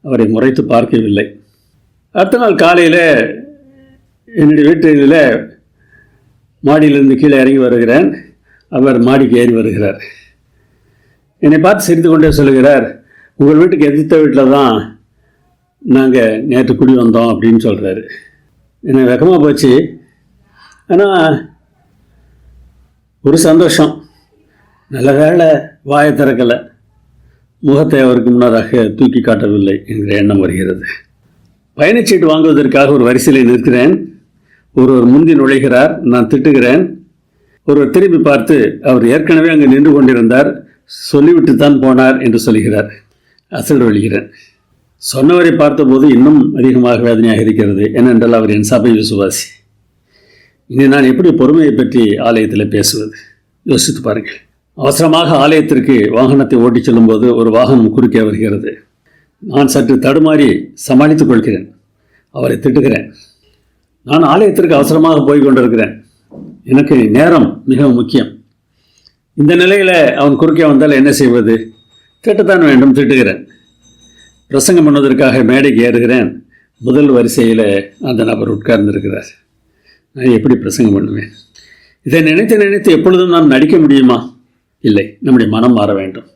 அவரை முறைத்து பார்க்கவில்லை. அடுத்த நாள் காலையில் என்னுடைய வீட்டில் மாடியிலிருந்து கீழே இறங்கி வருகிறேன். அவர் மாடிக்கு ஏறி வருகிறார். என்னை பார்த்து சிரித்து கொண்டே சொல்லுகிறார், உங்கள் வீட்டுக்கு எதிர்த்த வீட்டில் தான் நாங்கள் நேற்று குடி வந்தோம் அப்படின்னு சொல்கிறாரு. எனக்கு வெக்கமாக போச்சு. ஆனால் ஒரு சந்தோஷம், நல்ல வேளை வாயை திறக்கலை, முகத்தை அவருக்கு முன்னதாக தூக்கி காட்டவில்லை என்கிற எண்ணம் வருகிறது. பயணச்சீட்டு வாங்குவதற்காக ஒரு வரிசையில் நிற்கிறேன். ஒருவர் முந்தி நுழைகிறார். நான் திட்டுகிறேன். ஒருவர் திரும்பி பார்த்து, அவர் ஏற்கனவே அங்கே நின்று கொண்டிருந்தார், சொல்லிவிட்டு தான் போனார் என்று சொல்கிறார். அசல் வழிகிறேன். சொன்னவரை பார்த்தபோது இன்னும் அதிகமாக வேதனையாக இருக்கிறது. ஏனென்றால் அவர் என் சபை விசுவாசி. இனி நான் எப்படி பொறுமையை பற்றி ஆலயத்தில் பேசுவது? யோசித்து பாருங்கள். அவசரமாக ஆலயத்திற்கு வாகனத்தை ஓட்டிச் செல்லும்போது ஒரு வாகனம் குறுக்கே வருகிறது. நான் சற்று தடுமாறி சமாளித்துக் கொள்கிறேன். அவரை திட்டுகிறேன். நான் ஆலயத்திற்கு அவசரமாக போய் கொண்டிருக்கிறேன். எனக்கு நேரம் மிகவும் முக்கியம். இந்த நிலையில் அவன் குறுக்கே வந்தால் என்ன செய்வது? திட்டத்தான் வேண்டும். திட்டுகிறேன். பிரசங்கம் பண்ணுவதற்காக மேடைக்கு ஏறுகிறேன். முதல் வரிசையில் அந்த நபர் உட்கார்ந்திருக்கிறார். நான் எப்படி பிரசங்கம் பண்ணுவேன்? இதை நினைத்து நினைத்து எப்பொழுதும் நாம் நடிக்க முடியுமா? இல்லை. நம்முடைய மனம் மாற வேண்டும்.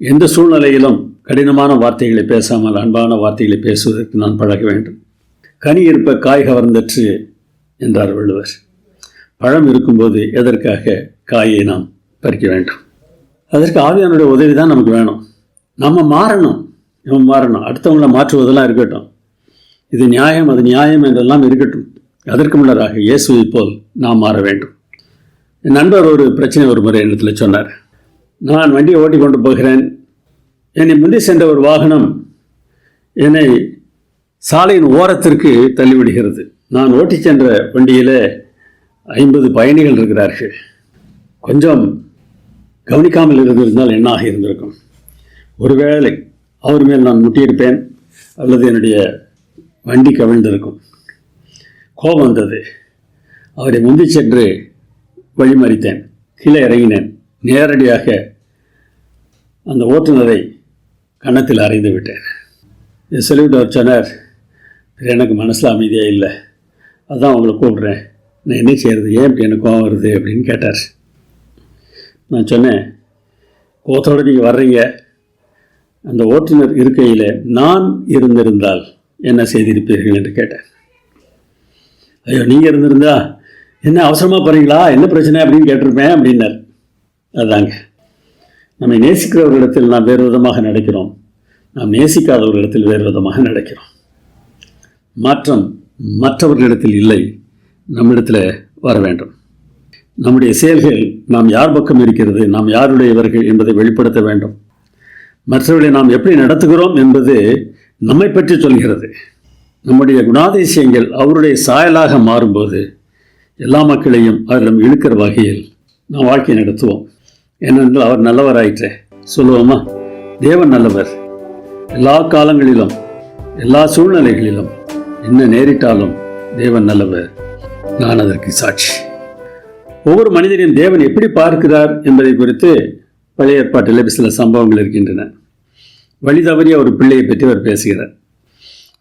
எந்த சூழ்நிலையிலும் கடினமான வார்த்தைகளை பேசாமல் அன்பான வார்த்தைகளை பேசுவதற்கு நான் பழக வேண்டும். கனி இருப்ப காய் கவர்ந்தற்று என்றார் வள்ளுவர். பழம் இருக்கும்போது எதற்காக காயை நாம் பறிக்க வேண்டும்? அதற்கு ஆவியானுடைய உதவி தான் நமக்கு வேணும். நம்ம மாறணும். அடுத்தவங்களை மாற்றுவதெல்லாம் இருக்கட்டும். இது நியாயம், அது நியாயம் என்றெல்லாம் இருக்கட்டும். அதற்கு முன்னராக இயேசுவை போல் நாம் மாற வேண்டும். என் நண்பர் ஒரு பிரச்சனை ஒரு முறை இடத்துல சொன்னார். நான் வண்டியை ஓட்டி கொண்டு போகிறேன். என்னை முந்தி சென்ற ஒரு வாகனம் என்னை சாலையின் ஓரத்திற்கு தள்ளிவிடுகிறது. நான் ஓட்டி சென்ற வண்டியில் 50 பயணிகள் இருக்கிறார்கள். கொஞ்சம் கவனிக்காமல் இருந்திருந்தால் என்னாக இருந்திருக்கும்? ஒருவேளை அவர் மேல் நான் முட்டியிருப்பேன், அல்லது என்னுடைய வண்டி கவிழ்ந்திருக்கும். கோபம் வந்தது. அவரை முந்தி சென்று வழிமறித்தேன். கீழே இறங்கினேன். நேரடியாக அந்த ஓட்டுநரை கன்னத்தில் அறைந்து விட்டேன். இதை சொல்லிவிட்டு அவர் சொன்னார், எனக்கு மனசில் அமைதியாக இல்லை, அதான் உங்களை கூப்பிட்றேன், நான் என்ன செய்கிறது, ஏன் இப்படி எனக்கு கோபம் வருது அப்படின்னு கேட்டார். நான் சொன்னேன், கோத்தோடு நீங்கள் வர்றீங்க, அந்த ஓட்டுநர் இருக்கையில் நான் இருந்திருந்தால் என்ன செய்திருப்பீர்கள் என்று கேட்டேன். ஐயோ, நீங்கள் இருந்திருந்தா என்ன அவசரமாக போகிறீங்களா, என்ன பிரச்சனை அப்படின்னு கேட்டிருப்பேன் அப்படின்னார். அதுதாங்க, நம்மை நேசிக்கிறவர்களிடத்தில் நாம் வேறு விதமாக நடக்கிறோம், நாம் நேசிக்காதவர்களிடத்தில் வேறு விதமாக நடக்கிறோம். மாற்றம் மற்றவர்களிடத்தில் இல்லை, நம்மிடத்தில் வர வேண்டும். நம்முடைய செயல்கள் நாம் யார் பக்கம் இருக்கிறது, நாம் யாருடையவர்கள் என்பதை வெளிப்படுத்த வேண்டும். மற்றவர்களை நாம் எப்படி நடத்துகிறோம் என்பது நம்மை பற்றி சொல்கிறது. நம்முடைய குணாதிசயங்கள் அவருடைய சாயலாக மாறும்போது எல்லா மக்களையும் அவரிடம் இழுக்கிற வகையில் நாம் வாழ்க்கை நடத்துவோம். ஏனென்றால் அவர் நல்லவராயிற்றே சொல்லுவோமா? தேவன் நல்லவர். எல்லா காலங்களிலும் எல்லா சூழ்நிலைகளிலும் என்ன நேரிட்டாலும் தேவன் நல்லவர். நான் அதற்கு சாட்சி. ஒவ்வொரு மனிதரையும் தேவன் எப்படி பார்க்கிறார் என்பதை குறித்து பழைய ஏற்பாட்டில் சில சம்பவங்கள் இருக்கின்றன. வழி தவறிய ஒரு பிள்ளையை பற்றி அவர் பேசுகிறார்.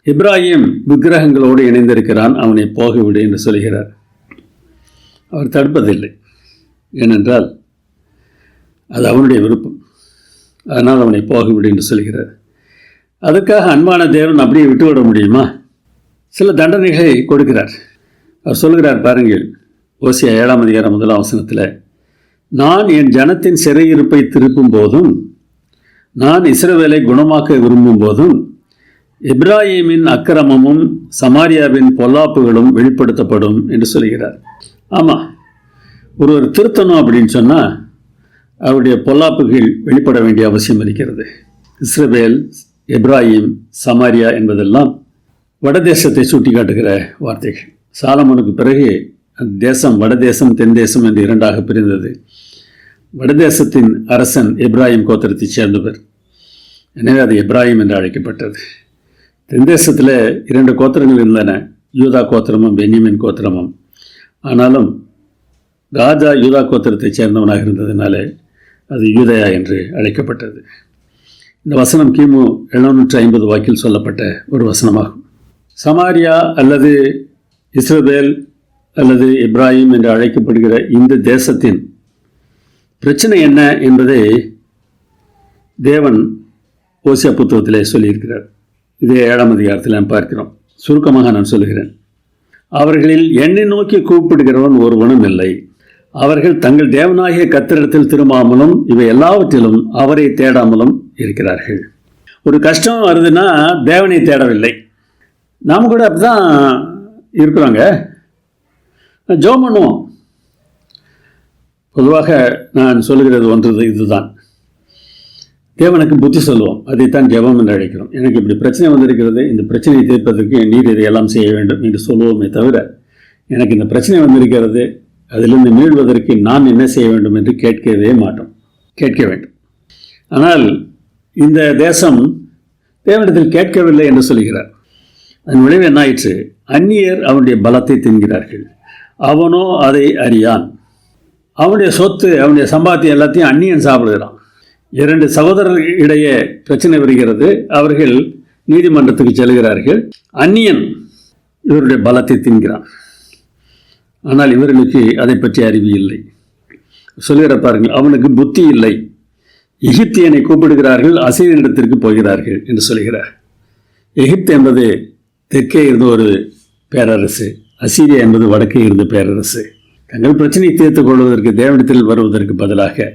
இப்ராஹிம் விக்கிரகங்களோடு இணைந்திருக்கிறான், அவனை போகவிடு என்று சொல்கிறார். அவர் தடுப்பதில்லை, ஏனென்றால் அது அவனுடைய விருப்பம். அதனால் அவனை போகவிடு என்று சொல்கிறார். அதுக்காக அன்பான தேவன் அப்படியே விட்டுவிட முடியுமா? சில தண்டனைகளை கொடுக்கிறார். அவர் சொல்கிறார் பாருங்கள், ஓசியா 7ஆம் அதிகாரம் 1ஆம் வசனத்தில், நான் என் ஜனத்தின் சிறையிருப்பை திருப்பும் போதும், நான் இஸ்ரவேலை குணமாக்க விரும்பும் போதும், இப்ராஹிமின் அக்கிரமமும் சமாரியாவின் பொல்லாப்புகளும் வெளிப்படுத்தப்படும் என்று சொல்கிறார். ஆமாம், ஒருவர் திருத்தணும் அப்படின்னு சொன்னால் அவருடைய பொல்லாப்புகள் வெளிப்பட வேண்டிய அவசியம் இருக்கிறது. இஸ்ரவேல், இப்ராஹிம், சமாரியா என்பதெல்லாம் வடதேசத்தை சுட்டி காட்டுகிற வார்த்தைகள். சாலமோனுக்கு பிறகு அந்த தேசம் வடதேசம் தென் தேசம் என்று இரண்டாக பிரிந்தது. வடதேசத்தின் அரசன் இப்ராஹிம் கோத்திரத்தைச் சேர்ந்தவர், எனவே அது இப்ராஹிம் என்று அழைக்கப்பட்டது. தென் தேசத்தில் 2 கோத்திரங்கள் இருந்தன, யூதா கோத்திரமும் பென்யமின் கோத்திரமும். ஆனாலும் ராஜா யூதா கோத்திரத்தைச் சேர்ந்தவனாக இருந்ததினால அது யூதயா என்று அழைக்கப்பட்டது. இந்த வசனம் கிமு 750 வாக்கில் சொல்லப்பட்ட ஒரு வசனமாகும். சமாரியா அல்லது இஸ்ரவேல் அல்லது இப்ராஹிம் என்று அழைக்கப்படுகிற இந்த தேசத்தின் பிரச்சனை என்ன என்பதை தேவன் ஓசியா புத்தகத்திலே சொல்லியிருக்கிறார். இதே 7ஆம் அதிகாரத்தில் நாம் பார்க்கிறோம். சுருக்கமாக நான் சொல்லுகிறேன். அவர்களில் என்னை நோக்கி கூப்பிடுகிறவன் ஒருவனும் இல்லை. அவர்கள் தங்கள் தேவனாகிய கர்த்தரிடத்தில் திரும்பாமலும் இவை எல்லாவற்றிலும் அவரை தேடாமலும் இருக்கிறார்கள். ஒரு கஷ்டம் வருதுன்னா தேவனை தேடவில்லை. நாம் கூட அப்படிதான் இருக்கிறோங்க. ஜெபம் பண்ணுவோம். பொதுவாக நான் சொல்லுகிறது ஒன்று இதுதான், தேவனுக்கு புத்தி சொல்லுவோம். அதைத்தான் ஜெபம் என்று அழைக்கிறோம். எனக்கு இப்படி பிரச்சனை வந்திருக்கிறது, இந்த பிரச்சனையை தீர்ப்பதற்கு நீர் இதையெல்லாம் செய்ய வேண்டும் என்று சொல்லுவோமே தவிர, எனக்கு இந்த பிரச்சனை வந்திருக்கிறது, அதிலிருந்து மீள்வதற்கு நான் என்ன செய்ய வேண்டும் என்று கேட்கவே மாட்டோம். கேட்க வேண்டும். ஆனால் இந்த தேசம் தேவனிடத்தில் கேட்கவில்லை என்று சொல்கிறார். அதன் விளைவு என்ன ஆயிற்று? அந்நியர் அவனுடைய பலத்தை தின்கிறார்கள், அவனோ அதை அறியான். அவனுடைய சொத்து, அவனுடைய சம்பாத்தியம் எல்லாத்தையும் அந்நியன் சாப்பிடுகிறான். 2 சகோதரர்கள் இடையே பிரச்சனை வருகிறது. அவர்கள் நீதிமன்றத்துக்கு செல்கிறார்கள். அந்நியன் இவருடைய பலத்தை தின்கிறான். ஆனால் இவர்களுக்கு அதை பற்றி அறிவு இல்லை. சொல்கிற பாருங்கள், அவனுக்கு புத்தி இல்லை. எகிப்தியனை கூப்பிடுகிறார்கள், அசீரியனிடத்திற்கு போகிறார்கள் என்று சொல்கிறார். எகிப்து என்பது தெற்கே இருந்த ஒரு பேரரசு, அசீரியா என்பது வடக்கே இருந்த பேரரசு. தங்கள் பிரச்சனையை தீர்த்துக் கொள்வதற்கு தேவனிடத்தில் வருவதற்கு பதிலாக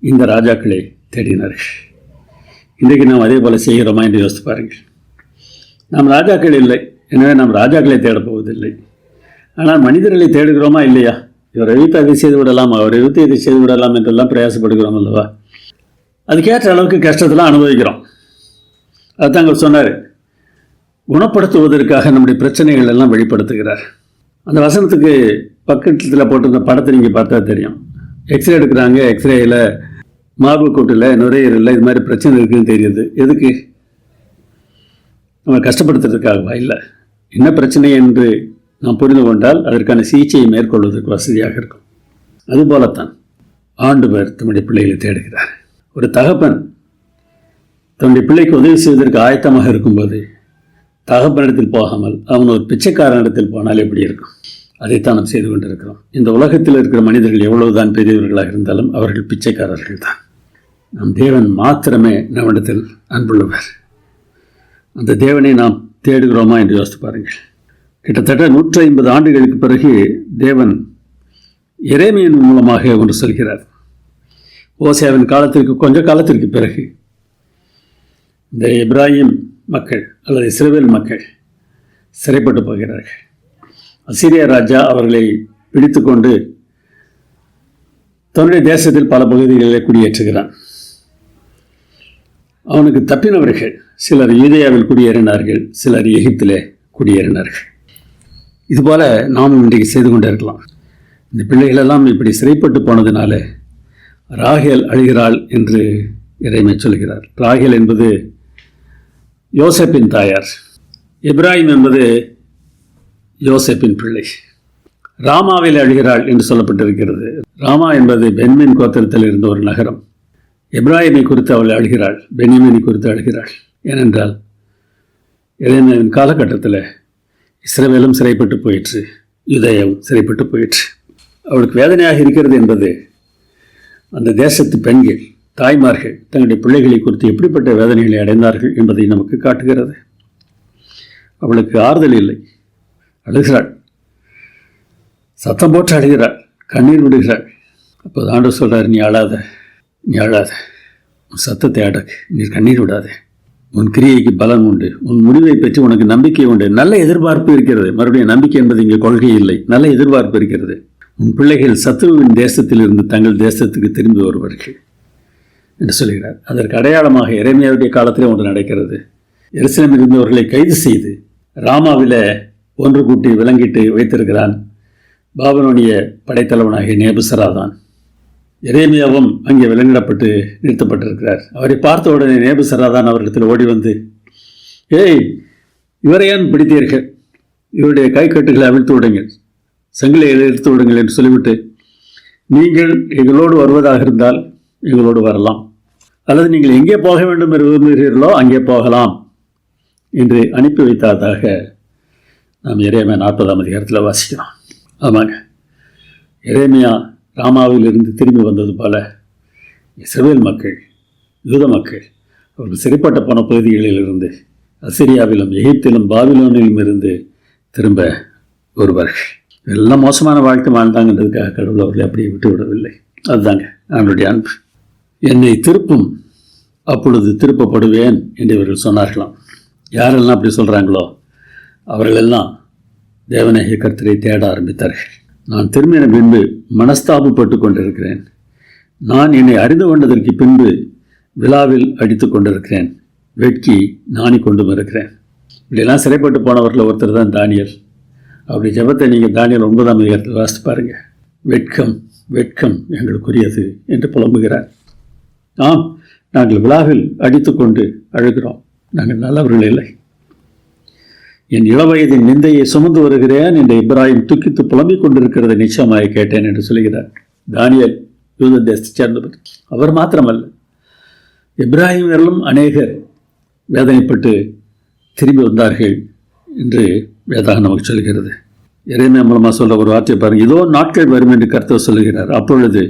இந்த ராஜாக்களை தேடினார்கள். இன்றைக்கு நாம் அதே போல செய்கிறோமா என்று யோசித்து பாருங்கள். நாம் ராஜாக்கள் இல்லை, எனவே நாம் ராஜாக்களை தேடப்போவதில்லை. ஆனால் மனிதர்களை தேடுகிறோமா இல்லையா? இவரை வைத்து அதை செய்து விடலாம், அவரை வைத்து இதை செய்து விடலாம் என்றெல்லாம் பிரயாசப்படுகிறோம் அல்லவா? அதுக்கேற்ற அளவுக்கு கஷ்டத்தெல்லாம் அனுபவிக்கிறோம். அதுதான் அவர் சொன்னார், குணப்படுத்துவதற்காக நம்முடைய பிரச்சனைகள் எல்லாம் வெளிப்படுத்துகிறார். அந்த வசனத்துக்கு பக்கத்தில் போட்டிருந்த படத்தை நீங்கள் பார்த்தா தெரியும். எக்ஸ்ரே எடுக்கிறாங்க, எக்ஸ்ரேயில் மார்பு கூட்டில், நுரையீரலில் இது மாதிரி பிரச்சனை இருக்குதுன்னு தெரியுது. எதுக்கு? நம்ம கஷ்டப்படுத்துறதுக்காகவா? இல்லை. என்ன பிரச்சனை என்று நாம் புரிந்து கொண்டால் அதற்கான சிகிச்சையை மேற்கொள்வதற்கு வசதியாக இருக்கும். அதுபோலத்தான் ஆண்டவர் தம்முடைய பிள்ளைகளை தேடுகிறார். ஒரு தகப்பன் தன்னுடைய பிள்ளைக்கு உதவி செய்வதற்கு ஆயத்தமாக இருக்கும்போது தகப்பனிடத்தில் போகாமல் அவன் ஒரு பிச்சைக்காரனிடத்தில் போனால் எப்படி இருக்கும்? அதைத்தான் நாம் செய்து கொண்டிருக்கிறோம். இந்த உலகத்தில் இருக்கிற மனிதர்கள் எவ்வளவுதான் பெரியவர்களாக இருந்தாலும் அவர்கள் பிச்சைக்காரர்கள் தான். நம் தேவன் மாத்திரமே நம்மிடத்தில் அன்புள்ளவர். அந்த தேவனை நாம் தேடுகிறோமா என்று யோசித்து பாருங்கள். கிட்டத்தட்ட 150 ஆண்டுகளுக்கு பிறகு தேவன் எரேமியின் மூலமாக ஒன்று சொல்கிறார். ஓசியாவின் காலத்திற்கு கொஞ்ச காலத்திற்கு பிறகு இந்த எப்ராஹிம் மக்கள் அல்லது இஸ்ரவேல் மக்கள் சிறைப்பட்டு போகிறார்கள். அசீரியா ராஜா அவர்களை பிடித்து கொண்டு தன்னுடைய தேசத்தில் பல பகுதிகளில் குடியேற்றுகிறான். அவனுக்கு தப்பினவர்கள் சிலர் யூதேயாவில் குடியேறினார்கள், சிலர் எகிப்திலே குடியேறினார்கள். இதுபோல நாம் இன்றைக்கு செய்து கொண்டே இருக்கலாம். இந்த பிள்ளைகளெல்லாம் இப்படி சிறைப்பட்டு போனதினால ராகேல் அழுகிறாள் என்று இறைமை சொல்கிறார். ராகேல் என்பது யோசேப்பின் தாயார், எப்ராஹிம் என்பது யோசேப்பின் பிள்ளை. ராமாவில் அழுகிறாள் என்று சொல்லப்பட்டிருக்கிறது. ராமா என்பது பென்யமீன் கோத்திரத்தில் இருந்த ஒரு நகரம். எப்ராஹிமை குறித்து அவள் அழுகிறாள், பென்யமீனை குறித்து அழுகிறாள். ஏனென்றால் எரேமியாவின் காலகட்டத்தில் இஸ்ரவேலும் சிறைப்பட்டு போயிற்று, யூதேயாவும் சிறைப்பட்டு போயிற்று. அவளுக்கு வேதனையாக இருக்கிறது என்பது அந்த தேசத்து பெண்கள், தாய்மார்கள் தங்களுடைய பிள்ளைகளை குறித்து எப்படிப்பட்ட வேதனைகளை அடைந்தார்கள் என்பதை நமக்கு காட்டுகிறது. அவளுக்கு ஆறுதல் இல்லை, அழுகிறாள், சத்தம் போட்டு அழுகிறாள், கண்ணீர் விடுகிறாள். அப்போது ஆண்டவர் சொல்கிறார், நீ அழாத, நீ அழாத, உன் சத்தத்தை அடக்கு, நீ கண்ணீர் விடாத, உன் கிரியைக்கு பலன் உண்டு, உன் முடிவை பற்றி உனக்கு நம்பிக்கை உண்டு, நல்ல எதிர்பார்ப்பு இருக்கிறது. மறுபடியும் நம்பிக்கை என்பது இங்கே கொள்கை இல்லை, நல்ல எதிர்பார்ப்பு இருக்கிறது. உன் பிள்ளைகள் சத்துருவின் தேசத்தில் இருந்து தங்கள் தேசத்துக்கு திரும்பி வருவார்கள் என்று சொல்கிறார். அதற்கு அடையாளமாக எரேமியாவுடைய காலத்திலே ஒன்று நடக்கிறது. எருசலேமில் இருந்தவர்களை கைது செய்து ராமாவில் ஒன்று கூட்டி விலங்கிட்டு வைத்திருக்கிறான் பாபிலோனிய படைத்தலைவனாகிய நேபுசராதான். எரேமியாவும் அங்கே விலங்கிடப்பட்டு நிறுத்தப்பட்டிருக்கிறார். அவரை பார்த்த உடனே நேபுசராதான் அவரிடத்தில் ஓடி வந்து, ஏய், இவரை ஏன் பிடித்தீர்கள்? இவருடைய கைக்கட்டுகளை அவிழ்த்து விடுங்கள், சங்கிலியை எடுத்து விடுங்கள் என்று சொல்லிவிட்டு, நீங்கள் எங்களோடு வருவதாக இருந்தால் எங்களோடு வரலாம், அல்லது நீங்கள் எங்கே போக வேண்டும் என்று விரும்புகிறீர்களோ அங்கே போகலாம் என்று அனுப்பி வைத்ததாக நாம் எரேமியா 40ஆம் அதிகாரத்தில் வாசிக்கிறோம். ஆமாங்க, எரேமியா ராமாவில் இருந்து திரும்பி வந்தது போல இஸ்ரவேல் மக்கள், யூத மக்கள் அவர்கள் சிறைப்பட்ட போன பகுதிகளிலிருந்து அசிரியாவிலும் எகிப்திலும் பாபிலோனிலும் இருந்து திரும்ப வருவார்கள். எல்லாம் மோசமான வாழ்க்கை வாழ்ந்தாங்கன்றதுக்காக கடவுள் அவர்களை அப்படியே விட்டு விடவில்லை. அதுதாங்க அவனுடைய அன்பு. என்னை திருப்பும், அப்பொழுது திருப்பப்படுவேன் என்று இவர்கள் சொன்னார்களாம். யாரெல்லாம் அப்படி சொல்கிறாங்களோ அவர்களெல்லாம் தேவனாகிய கர்த்தரை தேட ஆரம்பித்தார்கள். நான் திரும்பின பின்பு மனஸ்தாபப்பட்டு கொண்டிருக்கிறேன், நான் என்னை அறிந்து கொண்டதற்கு பின்பு விழாவில் அடித்து கொண்டிருக்கிறேன், வெட்கி நாணி கொண்டும் இருக்கிறேன். இப்படியெல்லாம் சிறைப்பட்டு போனவர்கள் ஒருத்தர் தான் தானியேல். அப்படி ஜெபத்தை நீங்கள் தானியேல் 9ஆம் அதிகாரத்தில் வாசித்து பாருங்கள். வெட்கம் வெட்கம் எங்களுக்குரியது என்று புலம்புகிறார். ஆம், நாங்கள் விழாவில் அடித்து கொண்டு அழுகிறோம், நாங்கள் நல்லவர்கள் இல்லை. என் இளவயதின் நிந்தையை சுமந்து வருகிறேன் என்று இப்ராஹிம் துக்கித்து புலம்பிக் கொண்டிருக்கிறதை நிச்சயமாக கேட்டேன் என்று சொல்கிறார். தானியேல் யூத தேசத்தை சேர்ந்தவர். அவர் மாத்திரமல்ல, இப்ராஹிமர்களும் அநேகர் வேதனைப்பட்டு திரும்பி வந்தார்கள் என்று வேதாகம் நமக்கு சொல்கிறது. எரேமியா மூலமாக சொல்ல ஒரு வார்த்தை பாருங்கள். இதோ நாட்கள் வரும் என்று கர்த்தர் சொல்லுகிறார், அப்பொழுது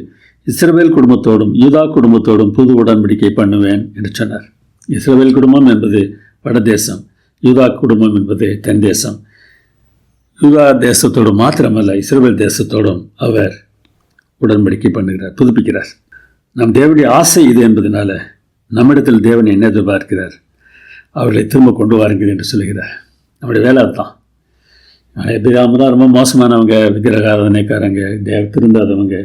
இஸ்ரவேல் குடும்பத்தோடும் யூதா குடும்பத்தோடும் புது உடன்படிக்கை பண்ணுவேன் என்று சொன்னார். இஸ்ரவேல் குடும்பம் என்பது வடதேசம், யூதா குடும்பம் என்பது தென் தேசம். யூதா தேசத்தோடு மாத்திரமல்ல, இஸ்ரவேல் தேசத்தோடும் அவர் உடன்படிக்கை பண்ணுகிறார், புதுப்பிக்கிறார். நம் தேவனுடைய ஆசை இது என்பதனால நம்மிடத்தில் தேவன் என்ன எதிர்பார்க்கிறார்? அவர்களை திரும்ப கொண்டு வாருங்கள் என்று சொல்லுகிறார். நம்முடைய வேலை அதுதான். எபிராம் தான் ரொம்ப மோசமானவங்க, விக்கிரகாரதனைக்காரங்க, திருந்தாதவங்க.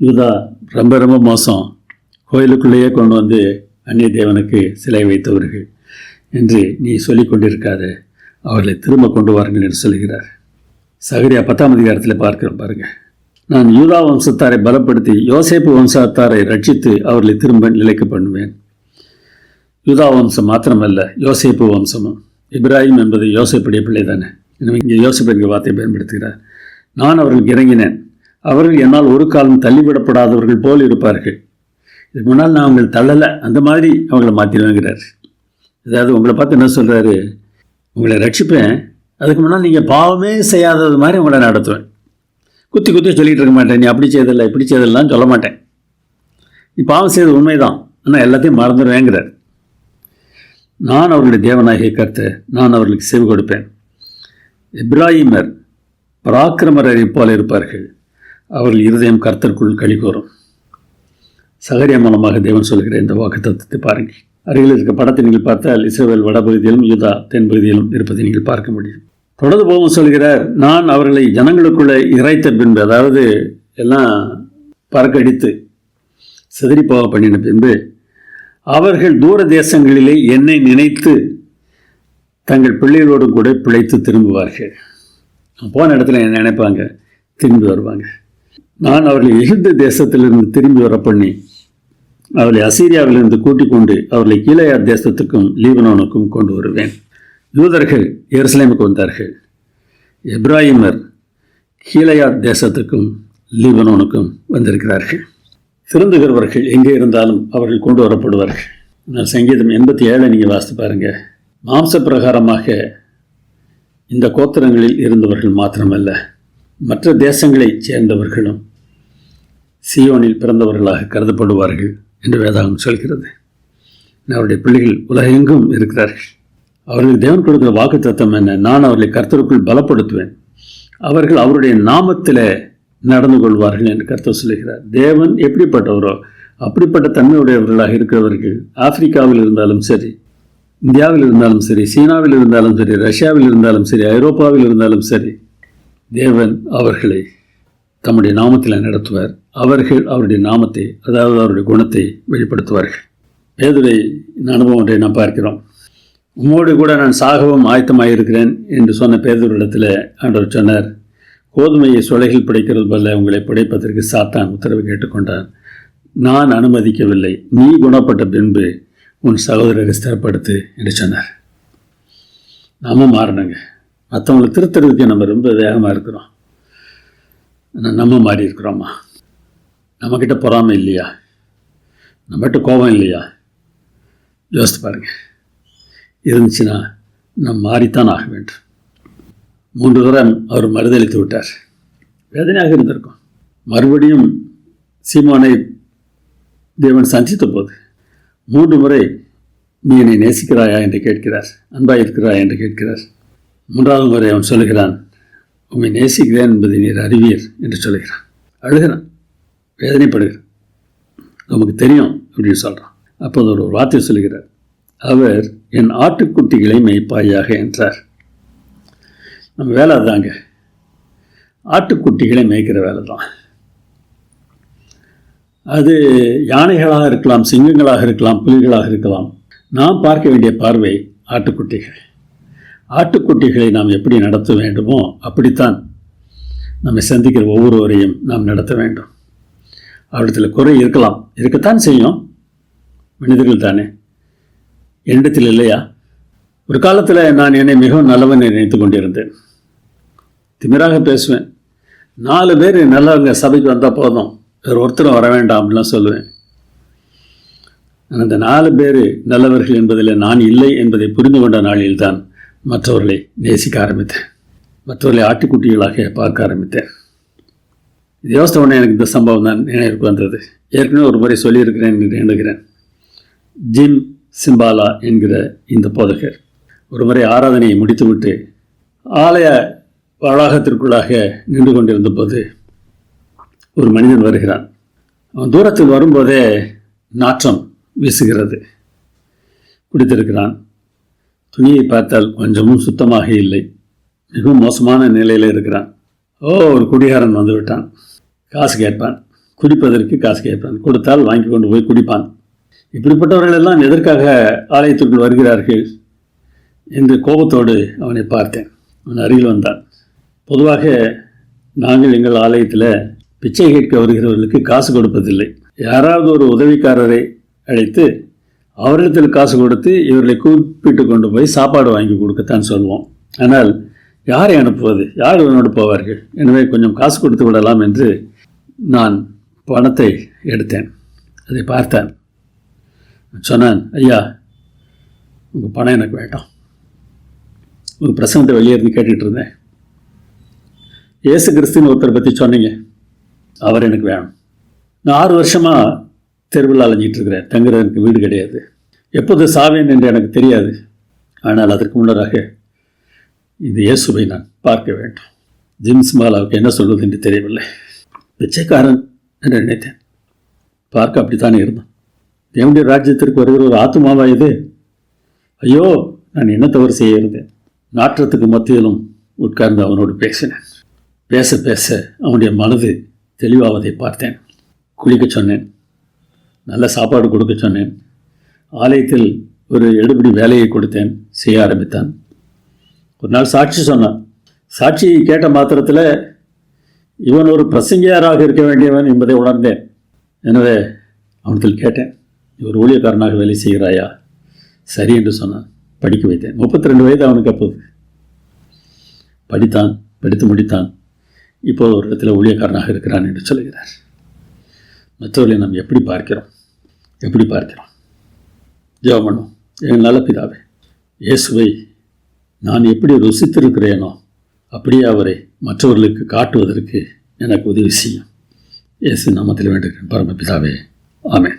யூதா ரொம்ப ரொம்ப மோசம், கோயிலுக்குள்ளேயே கொண்டு வந்து அந்நிய தேவனுக்கு சிலை வைத்தவர்கள் என்று நீ சொல்லிக் கொண்டிருக்காத, அவர்களை திரும்ப கொண்டு வாருங்கள் என்று சொல்கிறார். சகரியா 10ஆம் அதிகாரத்தில் பார்க்கிறோம் பாருங்கள். நான் யூதா வம்சத்தாரை பலப்படுத்தி யோசேப்பு வம்சத்தாரை ரட்சித்து அவர்களை திரும்ப நிலைக்க பண்ணுவேன். யூதா வம்சம் மாத்திரமல்ல, யோசேப்பு வம்சமும். இப்ராஹிம் என்பது யோசேப்புடைய பிள்ளை தானே. எனவே இங்கே யோசேப்பு என்கிற வார்த்தையை பயன்படுத்துகிறார். நான் அவர்களுக்கு இறங்கினேன், அவர்கள் என்னால் ஒரு காலம் தள்ளிவிடப்படாதவர்கள் போல் இருப்பார்கள். இதுக்கு முன்னால் நான் அவங்களை தள்ளலை, அந்த மாதிரி அவங்கள மாற்றிடுவேங்கிறார். அதாவது உங்களை பார்த்து என்ன சொல்கிறாரு, உங்களை ரட்சிப்பேன், அதுக்கு முன்னால் நீங்கள் பாவமே செய்யாதது மாதிரி உங்களை நடத்துவேன். குத்தி குத்தி சொல்லிகிட்டு இருக்க மாட்டேன், நீ அப்படி செய்ததில்லை இப்படி செய்தலாம் சொல்ல மாட்டேன். நீ பாவம் செய்தது உண்மைதான், ஆனால் எல்லாத்தையும் மறந்துடுவேங்கிறார். நான் அவர்களுடைய தேவனாகிய கர்த்தர், நான் அவர்களுக்கு செவி கொடுப்பேன். எப்ராஹிமர் பராக்கிரமரை போல இருப்பார்கள், அவர்கள் இருதயம் கர்த்தருக்குள் களிகூறும். சகரியா மூலமாக தேவன் சொல்கிற இந்த வாக்குத்தத்தத்தை பாருங்கள். அருகில் இருக்க படத்தை நீங்கள் பார்த்தால் இஸ்ரவேல் வடபகுதியிலும் யூதா தென்பகுதியிலும் இருப்பதை நீங்கள் பார்க்க முடியும். தொடர்ந்து போகும் சொல்கிறார், நான் அவர்களை ஜனங்களுக்குள்ளே இறைத்த பின்பு, அதாவது எல்லாம் பறக்கடித்து சிதறி போக பண்ணின பின்பு, அவர்கள் தூர தேசங்களிலே என்னை நினைத்து தங்கள் பிள்ளைகளோடு கூட பிழைத்து திரும்புவார்கள். போன இடத்துல என்ன நினைப்பாங்க, திரும்பி வருவாங்க. நான் அவர்களை எகிப்து தேசத்திலிருந்து திரும்பி வர பண்ணி அவர்களை அசீரியாவிலிருந்து கூட்டிக் கொண்டு அவர்களை கீலேயாத் தேசத்துக்கும் லீபனோனுக்கும் கொண்டு வருவேன். யூதர்கள் எருசலேமுக்கு வந்தார்கள். எப்ராஹிமர் கீலேயாத் தேசத்துக்கும் லீபனோனுக்கும் வந்திருக்கிறார்கள். திருந்துகிறவர்கள் எங்கே இருந்தாலும் அவர்கள் கொண்டு வரப்படுவார்கள். சங்கீதம் 87 நீங்கள் வாசித்து பாருங்கள். மாம்ச பிரகாரமாக இந்த கோத்திரங்களில் இருந்தவர்கள் மாத்திரமல்ல, மற்ற தேசங்களைச் சேர்ந்தவர்களும் சீயோனில் பிறந்தவர்களாக கருதப்படுவார்கள் என்று வேதாகம் சொல்கிறது. அவருடைய பிள்ளைகள் உலகெங்கும் இருக்கிறார்கள். அவர்கள் தேவன் கொடுக்கிற வாக்கு தத்தம் என்ன? நான் அவர்களை கர்த்தருக்குள் பலப்படுத்துவேன், அவர்கள் அவருடைய நாமத்தில் நடந்து கொள்வார்கள் என்று கர்த்தர் சொல்லுகிறார். தேவன் எப்படிப்பட்டவரோ அப்படிப்பட்ட தன்மையுடையவர்களாக இருக்கிறவர்கள் ஆப்பிரிக்காவில் இருந்தாலும் சரி, இந்தியாவில் இருந்தாலும் சரி, சீனாவில் இருந்தாலும் சரி, ரஷ்யாவில் இருந்தாலும் சரி, ஐரோப்பாவில் இருந்தாலும் சரி, தேவன் அவர்களை தம்முடைய நாமத்தில் நடத்துவார். அவர்கள் அவருடைய நாமத்தை, அதாவது அவருடைய குணத்தை வெளிப்படுத்துவார்கள். பேதுரை இந்த அனுபவம் ஒன்றை நாம் பார்க்கிறோம். உம்மோடு கூட நான் சாகவும் ஆயத்தமாயிருக்கிறேன் என்று சொன்ன பேதுரிடத்தில் ஆண்டவர் சொன்னார், கோதுமையை சுளைகள் பிடிக்கிறது போல உங்களை பிடிப்பதற்கு சாத்தான் உத்தரவு கேட்டுக்கொண்டான். நான் அனுமதிக்கவில்லை. நீ குணப்பட்ட பின்பு உன் சகோதரரை ஸ்திரப்படுத்து என்று சொன்னார். நாம மாறணுங்க. மற்றவங்களை திருத்தறதுக்கு நம்ம ரொம்ப வேகமாக இருக்கிறோம். நம்ம மாறி இருக்கிறோம்மா? நம்மக்கிட்ட பொறாமை இல்லையா? நம்மகிட்ட கோபம் இல்லையா? யோசித்து பாருங்கள். இருந்துச்சுன்னா நம்ம மாறித்தான் ஆக வேண்டும். 3 தரம் அவர் மறுதளித்து விட்டார். வேதனையாக இருந்திருக்கும். மறுபடியும் சீமோனை தேவன் சந்தித்த போது 3 முறை நீ என்னை நேசிக்கிறாயா என்று கேட்கிறார், அன்பாயிருக்கிறாயா என்று கேட்கிறார். 3வது முறை அவன் சொல்லுகிறான், உண்மை நேசிக்கிறேன் என்பதை நீர் அறிவீர் என்று சொல்லுகிறான். அழுகிறான், வேதனைப்படுகிறான். நமக்கு தெரியும் அப்படின்னு சொல்கிறான். அப்போது ஒரு வார்த்தை சொல்லுகிறார், அவர் என் ஆட்டுக்குட்டிகளை மேய்ப்பாயாக என்றார். நம்ம வேலை அதுதாங்க, ஆட்டுக்குட்டிகளை மேய்க்கிற வேலை தான். அது யானைகளாக இருக்கலாம், சிங்கங்களாக இருக்கலாம், புலிகளாக இருக்கலாம். நாம் பார்க்க வேண்டிய பார்வை ஆட்டுக்குட்டிகள். ஆட்டுக்குட்டிகளை நாம் எப்படி நடத்த வேண்டுமோ அப்படித்தான் நம்மை சந்திக்கிற ஒவ்வொருவரையும் நாம் நடத்த வேண்டும். அவரிடத்தில் குறை இருக்கலாம், இருக்கத்தான் செய்யும். மனிதர்கள் தானே, என்னிடத்தில் இல்லையா? ஒரு காலத்தில் நான் என்னை மிகவும் நல்லவன் நினைத்து கொண்டிருந்தேன். திமிராக பேசுவேன். 4 பேர் நல்லவங்க சபைக்கு வந்தால் போதும், வேறு ஒருத்தரும் வர வேண்டாம் அப்படிலாம் சொல்லுவேன். அந்த 4 பேர் நல்லவர்கள் என்பதில் நான் இல்லை என்பதை புரிந்து கொண்ட நாளில்தான் மற்றவர்களை நேசிக்க ஆரம்பித்தேன், மற்றவர்களை ஆட்டுக்குட்டிகளாக பார்க்க ஆரம்பித்தேன். இது யோசித்த உடனே எனக்கு இந்த சம்பவம் தான் நினைவுக்கு வந்தது. ஏற்கனவே ஒரு முறை சொல்லியிருக்கிறேன் என்று எண்ணுகிறேன். ஜிம் சிம்பாலா என்கிற இந்த போதகர் ஒரு முறை ஆராதனையை முடித்துவிட்டு ஆலய வளாகத்திற்குள்ளாக நின்று கொண்டிருந்த போது ஒரு மனிதன் வருகிறான். அவன் தூரத்தில் வரும்போதே நாற்றம் வீசுகிறது. குடித்திருக்கிறான். துணியை பார்த்தால் கொஞ்சமும் சுத்தமாக இல்லை, மிகவும் மோசமான நிலையில் இருக்கிறான். ஒரு குடிகாரன் வந்து விட்டான். காசு கேட்பான், குடிப்பதற்கு காசு கேட்பான். கொடுத்தால் வாங்கி கொண்டு போய் குடிப்பான். இப்படிப்பட்டவர்கள் எல்லாம் எதற்காக ஆலயத்திற்குள் வருகிறார்கள் என்று கோபத்தோடு அவனை பார்த்தேன். அவன் அருகில் வந்தான். பொதுவாக நாங்கள் எங்கள் ஆலயத்தில் பிச்சை கேட்க வருகிறவர்களுக்கு காசு கொடுப்பதில்லை. யாராவது ஒரு உதவிக்காரரை அழைத்து அவரிடத்தில் காசு கொடுத்து இவர்களை கூப்பிட்டு கொண்டு போய் சாப்பாடு வாங்கி கொடுக்கத்தான் சொல்வோம். ஆனால் யாரை அனுப்புவது? யார் இவனோடு போவார்கள்? எனவே கொஞ்சம் காசு கொடுத்து விடலாம் என்று நான் பணத்தை எடுத்தேன். அதை பார்த்தான். சொன்னான், ஐயா உங்கள் பணம் எனக்கு வேண்டாம். உங்கள் பிரசங்கத்தை வெளியே இருந்து கேட்டுட்டு இருந்தேன். இயேசு கிறிஸ்துன்னு ஒருத்தரை பற்றி சொன்னீங்க, அவர் எனக்கு வேணும். நான் 6 வருஷமாக தெருவில் அலைஞ்சிட்டு இருக்கிறேன். தங்குறதுக்கு வீடு கிடையாது. எப்போது சாவேன் என்று எனக்கு தெரியாது. ஆனால் அதற்கு முன்னராக இந்த இயேசுவை நான் பார்க்க வேண்டும். ஜேம்ஸ் மாலாவுக்கு என்ன சொல்வது என்று தெரியவில்லை. பிச்சைக்காரன் என்று நினைத்தேன். பார்க்க அப்படித்தானே இருந்தான். தேவனுடைய ராஜ்யத்திற்கு வருகிற ஒரு ஆத்மாவா இது? ஐயோ, நான் என்ன தவறு செய்ய இருந்தேன். நாற்றத்துக்கு மத்தியிலும் உட்கார்ந்து அவனோடு பேசினேன். பேச பேச அவனுடைய மனது தெளிவாவதை பார்த்தேன். குளிக்க சொன்னேன், நல்ல சாப்பாடு கொடுக்க சொன்னேன். ஆலயத்தில் ஒரு எடுபடி வேலையை கொடுத்தேன். செய்ய ஆரம்பித்தான். ஒரு நாள் சாட்சி சொன்னான். சாட்சி கேட்ட மாத்திரத்தில் இவன் ஒரு பிரசங்கியாராக இருக்க வேண்டியவன் என்பதை உணர்ந்தேன். எனவே அவனத்தில் கேட்டேன், இவர் ஊழியக்காரனாக வேலை செய்கிறாயா? சரி என்று சொன்னான். படிக்க வைத்தேன். 32 வயது அவனுக்கு. அப்போது படித்தான், படித்து முடித்தான். இப்போது ஒரு இடத்துல ஊழியக்காரனாக இருக்கிறான் என்று சொல்கிறார். மற்றவர்களை நாம் எப்படி பார்க்கிறோம்? ஜெபம் பண்ணுவோம். என் நல்ல பிதாவே, இயேசுவை நான் எப்படி ருசித்திருக்கிறேனோ அப்படியே அவரை மற்றவர்களுக்கு காட்டுவதற்கு எனக்கு உதவி செய்யும். இயேசு நாமத்தில் வேண்டுகிறேன் பரமபிதாவே. ஆமென்.